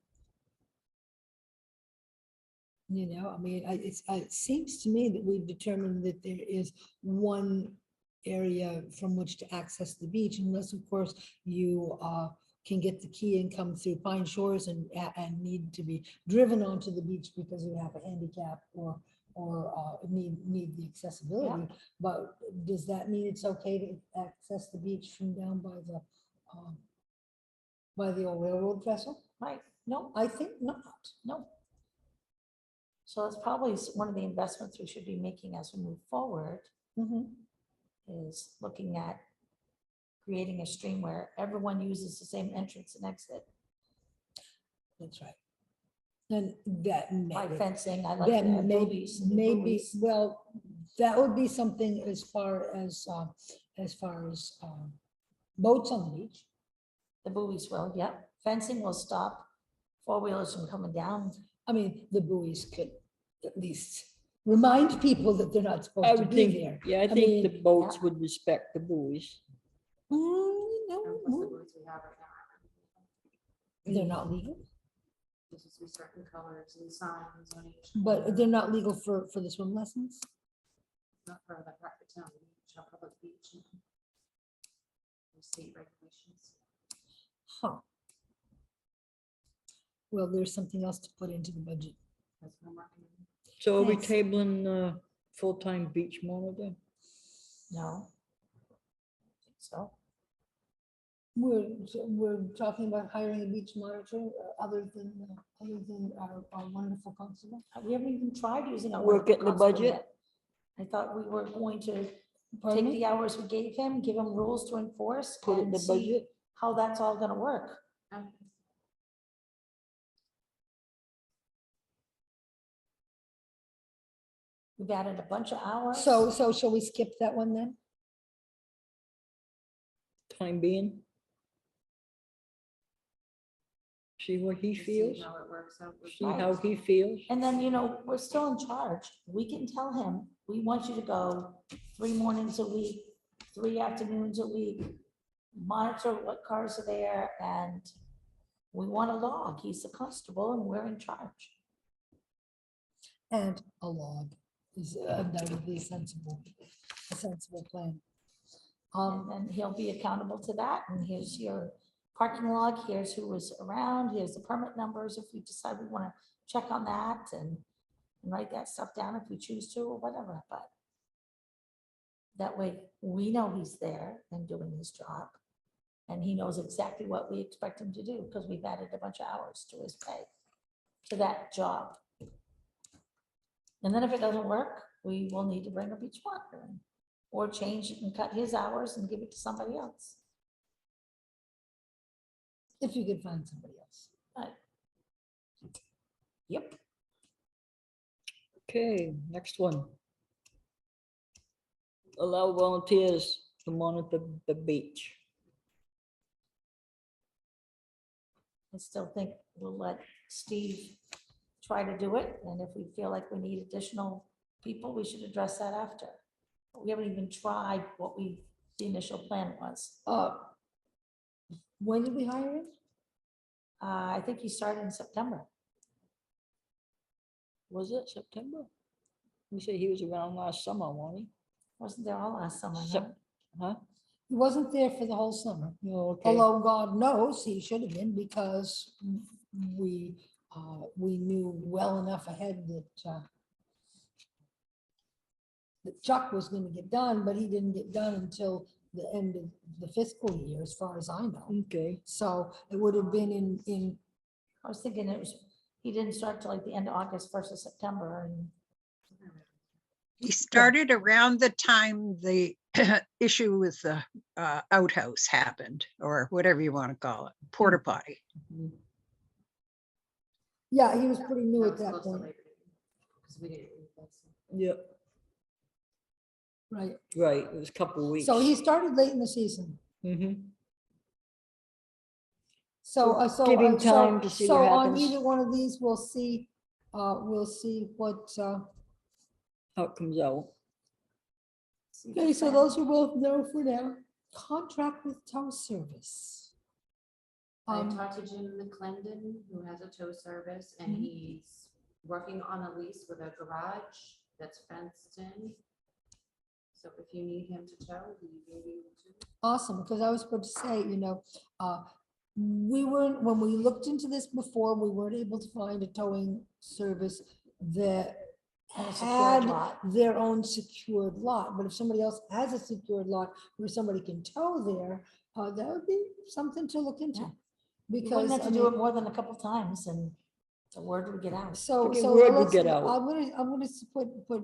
You know, I mean, it seems to me that we've determined that there is one area from which to access the beach, unless, of course, you can get the key and come through Pine Shores and need to be driven onto the beach because you have a handicap or need the accessibility. But does that mean it's okay to access the beach from down by the old railroad trestle? Right, no, I think not. no. So that's probably one of the investments we should be making as we move forward, Mhm. is looking at creating a stream where everyone uses the same entrance and exit That's right. And that by may, fencing. I like that the may, buoys and the maybe, buoys. well, that would be something as far as boats on the beach. The buoys will, yeah. Fencing will stop four-wheelers from coming down. I mean, the buoys could at least remind people that they're not I supposed to would be think, there. yeah, I I think the mean, boats yeah. would respect the buoys. You And what's the know, boots we have right now? they're not legal, There's just be certain colors and signs on each. but corner. they're not legal for the swim lessons. Not for the Hartford Town Beach, or public beach. There's state regulations. Huh. Well, there's something else to put into the budget. That's what I'm working on. So are we Thanks. tabling full-time beach monitor? No. So, We're talking about hiring a beach monitor other than our wonderful constable. we haven't even tried using our. Work it in the constable budget? yet. I thought we were going to Pardon take me? the hours we gave him, give him rules to enforce, Put it in and the see budget? how that's all gonna work. Okay. We've added a bunch of hours. So shall we skip that one then? Time being? See what he We'll see feels, How it works out. with see the how he constable. feels. And then, we're still in charge. We can tell him, we want you to go 3 mornings a week, 3 afternoons a week, monitor what cars are there, and we want a log. He's the constable and we're in charge. And a log is undoubtedly a sensible plan. And then he'll be accountable to that. And here's your parking log. Here's who was around. Here's the permit numbers if we decide we want to check on that and write that stuff down if we choose to or whatever. But that way we know he's there and doing his job. And he knows exactly what we expect him to do because we've added a bunch of hours to his pay, to that job. And then if it doesn't work, we will need to bring a beach monitor in or change it and cut his hours and give it to somebody else. If you could find somebody else. Yep. Okay, next one. Allow volunteers to monitor the beach. I still think we'll let Steve try to do it. And if we feel like we need additional people, we should address that after. We haven't even tried what the initial plan was. When did we hire him? I think he started in September. Was it September? You say he was around last summer, wasn't he? Wasn't there all last summer, no? Sep- Huh? He wasn't there for the whole summer. Oh, okay. Although God knows he should have been because we knew well enough ahead that Chuck was gonna get done, but he didn't get done until the end of the fiscal year, as far as I know. Okay. So it would have been in, I was thinking he didn't start till like the end of August, 1st of September, and He started around the time the issue with the outhouse happened, or whatever you want to call it, porta potty. Mhm. yeah, he was pretty new That at was that close to point, Labor Day, 'cause we didn't replace it. Yep, right? right. It was a couple of weeks. So he started late in the season. Mhm. So, So give him time to see what so on happens. either one of these, we'll see what, How it comes out. okay, so those are both no for now. Contract with tow service. I Um, talked to Jim McClendon, who has a tow service, and Mhm. he's working on a lease with a garage that's fenced in. So if you need him to tow, he may be able to. Awesome, because I was about to say, we weren't, when we looked into this before, we weren't able to find a towing service that And a secured had lot. their own secured lot, but if somebody else has a secured lot where somebody can tow there, that would be something to look into. Yeah. you Because, wouldn't have I to do it mean, more than a couple times, and the word would get out. so, Okay, so word would let's, get I'm out. gonna put,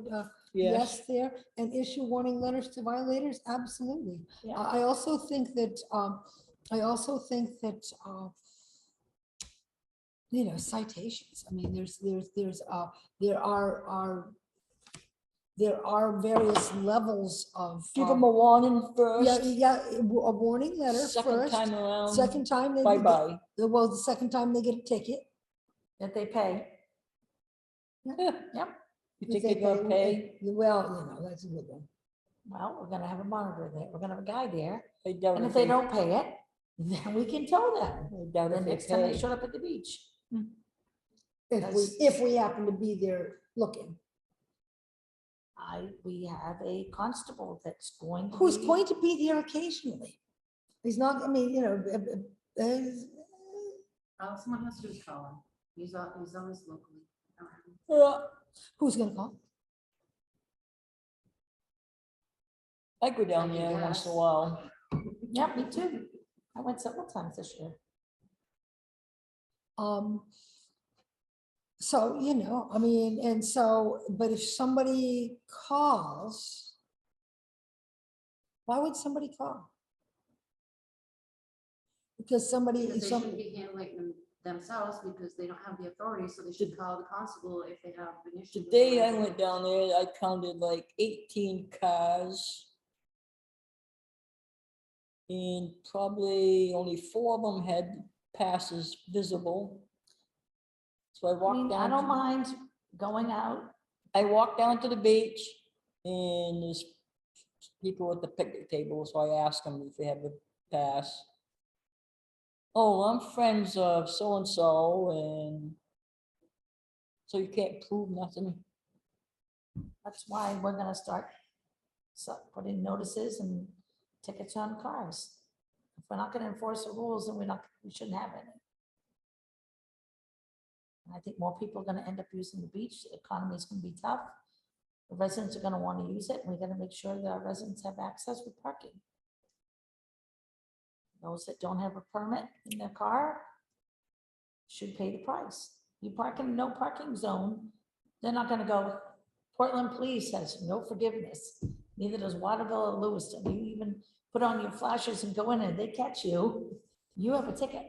Yes. yes there, and issue warning letters to violators, absolutely. Yeah. I also think that, citations, I mean, there are various levels of. Give him a warning Yeah, first. yeah, a warning letter Second first, time around. second time they. Bye-bye. Well, the second time they get a ticket. That they pay. Yeah. Yep. You if think they they're gonna pay? Well, that's a good one. Well, we're gonna have a monitor there. We're gonna have a guy there. I doubt And if if they don't pay it, then we can tow them. I doubt The if they next time they pay. showed up at the beach. If we happen to be there looking. We have a constable that's going to. Who's be- going to be there occasionally? He's not, I mean, Oh, someone has to just call him. He's always locally around. Yeah, who's gonna call? I go down I there once in a guess. while. Yeah, me too. I went several times this year. So, I mean, and so, but if somebody calls, why would somebody call? Because somebody, Because they shouldn't be handling them themselves because they don't have the authority, so they should call the constable if they have an issue. The with day I their went down there, I counted like 18 cars. And probably only 4 of them had passes visible. So I I walked mean, I down. don't mind going out. I walked down to the beach and there's people at the picnic table, so I asked them if they have the pass. Oh, I'm friends of so-and-so, and so you can't prove nothing. That's why we're gonna start putting notices and tickets on cars. If we're not gonna enforce the rules, then we shouldn't have any. And I think more people are gonna end up using the beach. The economy is gonna be tough. The residents are gonna want to use it, and we gotta make sure that our residents have access with parking. Those that don't have a permit in their car should pay the price. You park in a no parking zone, they're not gonna go, Portland Police has no forgiveness. Neither does Waterville or Lewiston. You even put on your flashers and go in and they catch you, you have a ticket.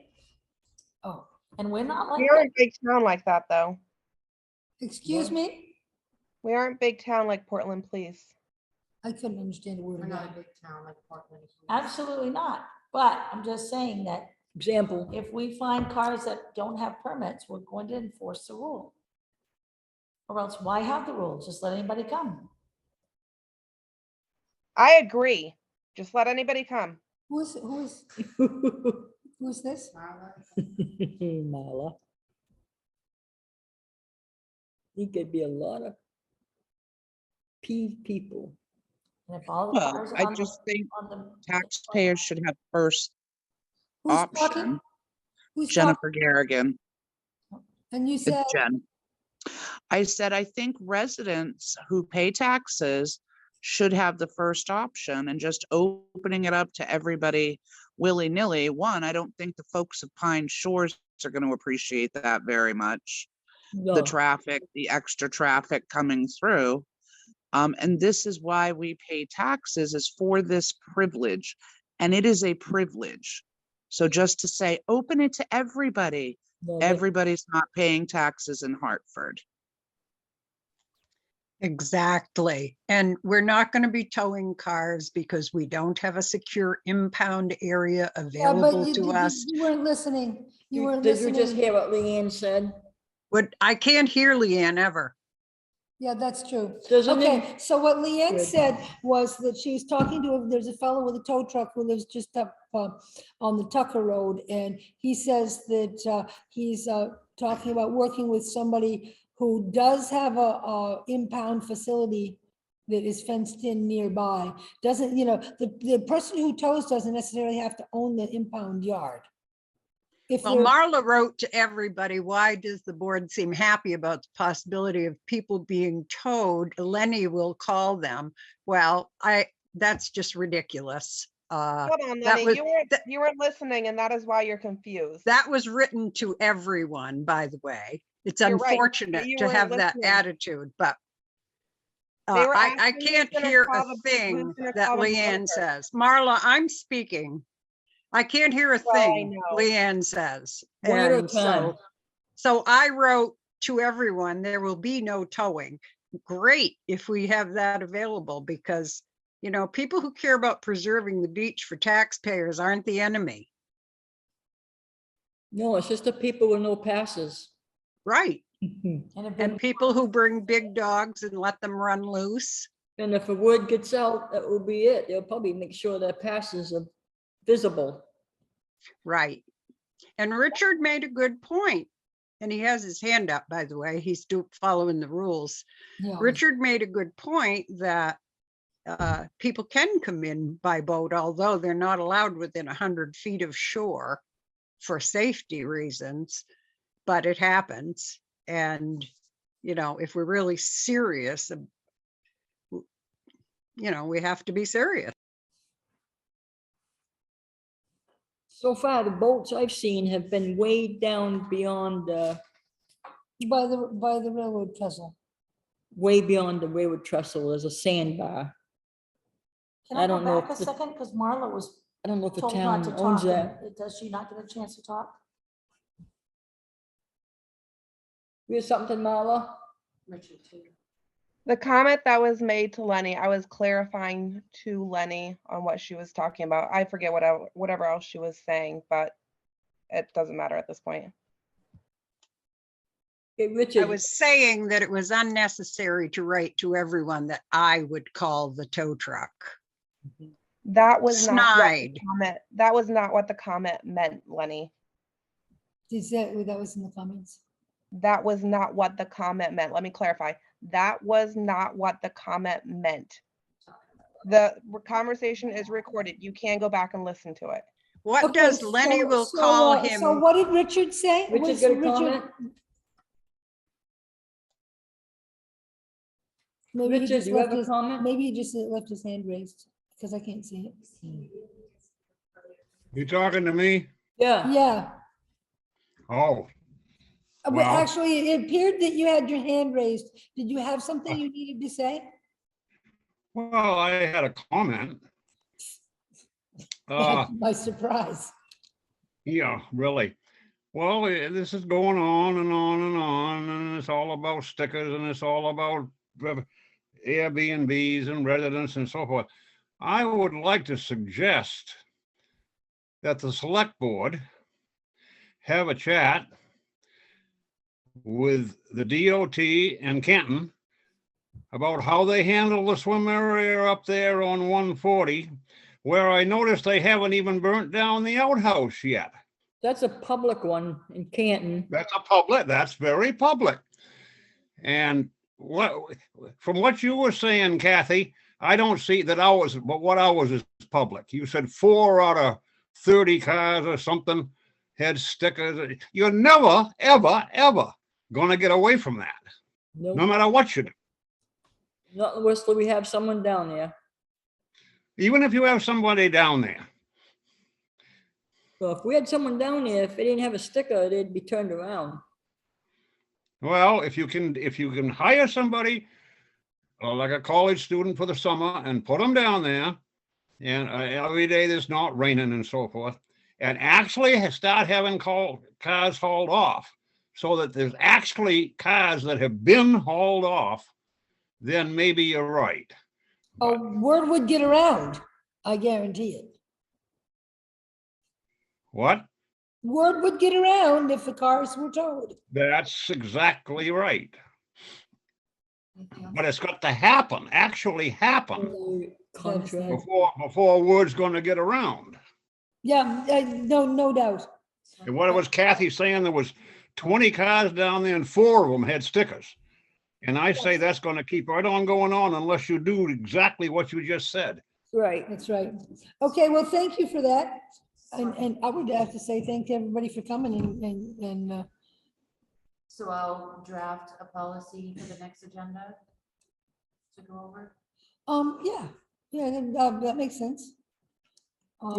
Oh, and we're not like We that. aren't big town like that, though. excuse me, We aren't big town like Portland Police. I couldn't understand a word We're of not a that. big town like Portland. Absolutely not. But I'm just saying that Example, if we find cars that don't have permits, we're going to enforce the rule. Or else why have the rule? Just let anybody come. I agree. Just let anybody come. Who is Who's this? Marla? Marla. He could be a lot of people. And if all the Well, cars I are just think on the. taxpayers should have first Who's talking? option. Who's talking? Jennifer Garrigan, And you it's said, Jen. I said, I think residents who pay taxes should have the first option, and just opening it up to everybody willy-nilly. One, I don't think the folks of Pine Shores are going to appreciate that very much. The No, traffic, the extra traffic coming through. And this is why we pay taxes, is for this privilege. And it is a privilege. So just to say, open it to everybody, no, that- everybody's not paying taxes in Hartford. Exactly. And we're not going to be towing cars because we don't have a secure impound area yeah, available but you, to us. you weren't listening. You weren't Did you just listening. hear what Leanne said? But I can't hear Leanne ever. Yeah, that's true. Doesn't it- Okay, so what Leanne Good. said was that she was talking to, there's a fellow with a tow truck who lives just up on the Tucker Road, and he says that he's talking about working with somebody who does have a impound facility that is fenced in nearby. Doesn't, the person who tows doesn't necessarily have to own the impound yard. If Well, they're, Marla wrote to everybody, why does the board seem happy about the possibility of people being towed? Lenny will call them. Well, that's just ridiculous. Hold on, that Lenny, was- you weren't listening, and that is why you're confused. That was written to everyone, by the way. It's You're right, but unfortunate you to weren't have that listening. attitude, but They were I asking who's can't gonna hear call a the- thing who's gonna that call the Leanne monitor. says. Marla, I'm speaking. I can't hear a Well, I thing know. Leanne says. One at a And time. so I wrote to everyone, there will be no towing. Great if we have that available, because, people who care about preserving the beach for taxpayers aren't the enemy. No, it's just the people with no passes. Right. And if And they- people who bring big dogs and let them run loose. And if the word gets out, that will be it. They'll probably make sure their passes are visible. Right. And Richard made a good point. And he has his hand up, by the way. He's following the rules. yeah, Richard made a good point that people can come in by boat, although they're not allowed within 100 feet of shore for safety reasons, but it happens. And, if we're really serious, we have to be serious. So far, the boats I've seen have been way down beyond, by the railroad trestle. way beyond the railroad trestle. There's a sandbar. Can I I go don't know back if a the- second? Because Marla was I don't know if the told town not to owns talk. that. and Does she not get a chance to talk? You have something, Marla? Richard too. The comment that was made to Lenny, I was clarifying to Lenny on what she was talking about. I forget whatever else she was saying, but it doesn't matter at this point. Hey, I Richard, was saying that it was unnecessary to write to everyone that I would call the tow truck. That was not what the Snide. comment. That was not what the comment meant, Lenny. That was in the comments. That was not what the comment meant. Let me clarify. That was not what the comment meant. The conversation is recorded. You can go back and listen to it. What Okay, does Lenny so- will so, call So him? what did Richard say? Richard Was got a Richard- comment? Maybe he Richard, just do you have left a his, comment? maybe he just left his hand raised, because I can't see it. You talking to me? Yeah, Yeah, Oh, but Well- actually, it appeared that you had your hand raised. Did you have something you needed to say? well, I had a comment. My surprise. Yeah, really. Well, this is going on and on and on, and it's all about stickers, and it's all about Airbnbs and residents and so forth. I would like to suggest that the select board have a chat with the DOT and Kenton about how they handle the swim area up there on 140, where I noticed they haven't even burnt down the outhouse yet. That's a public one in Canton. That's a public, that's very public. And what, from what you were saying, Kathy, I don't see that ours, but what ours is public. You said 4 out of 30 cars or something had stickers. You're never, ever, ever gonna get away from that, no No, matter what you do. not unless we have someone down there. Even if you have somebody down there. So if we had someone down there, if they didn't have a sticker, they'd be turned around. Well, if you can hire somebody, like a college student for the summer and put them down there, and every day that's not raining and so forth, and actually start having cars hauled off, so that there's actually cars that have been hauled off, then maybe you're right. Oh, word would get around, I guarantee it. What? Word would get around if the cars were towed. That's exactly right. Anything else? But it's got to happen, actually happen, Contract. before word's gonna get around. Yeah, no doubt. And what was Kathy saying? There was 20 cars down there and 4 of them had stickers. And I say that's gonna keep right on going on unless you do exactly what you just said. Right. That's right. Okay, well, thank you for that. And I would have to say thank everybody for coming and So I'll draft a policy for the next agenda to go over. that makes sense.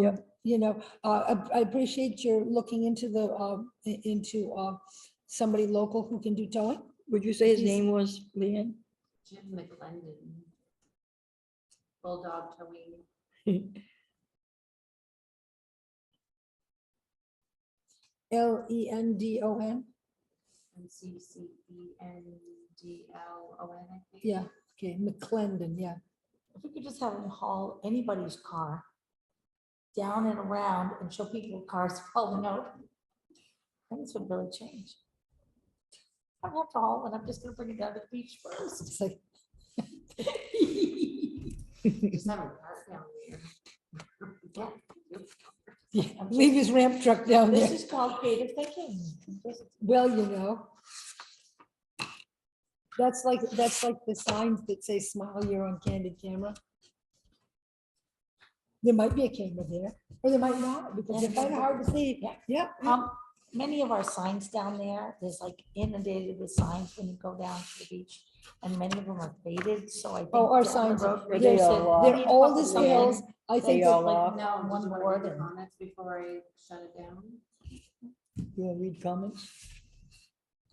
Yep. You know, I appreciate your looking into somebody local who can do towing. Would you say his He's- name was, Leanne? Jim McClendon. Bulldog towing. Lendon. McCendon, I think. Yeah, okay, McClendon, yeah. If we could just have them haul anybody's car down and around and show people cars falling out, things would really change. I don't have to haul it, I'm just gonna bring it down to the beach first. It's like, Just have a park down there. yeah, leave his ramp truck down This there. is called creative thinking. Well, you know. That's like the signs that say smile, you're on candid camera. There might be a camera there, or there might not, because they're kind of hard to see. Yeah. Yeah. Many of our signs down there, there's like inundated with signs when you go down to the beach, and many of them are faded, so I think. Oh, our down the signs, road, Are we they just all said, off? we they're need to old put as some in. hills. I They think all that, like, off. No, One did you more want to read than- the comments before I shut it down? You want to read comments?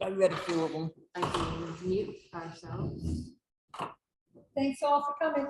I read a few of them. I can mute ourselves. thanks all for coming.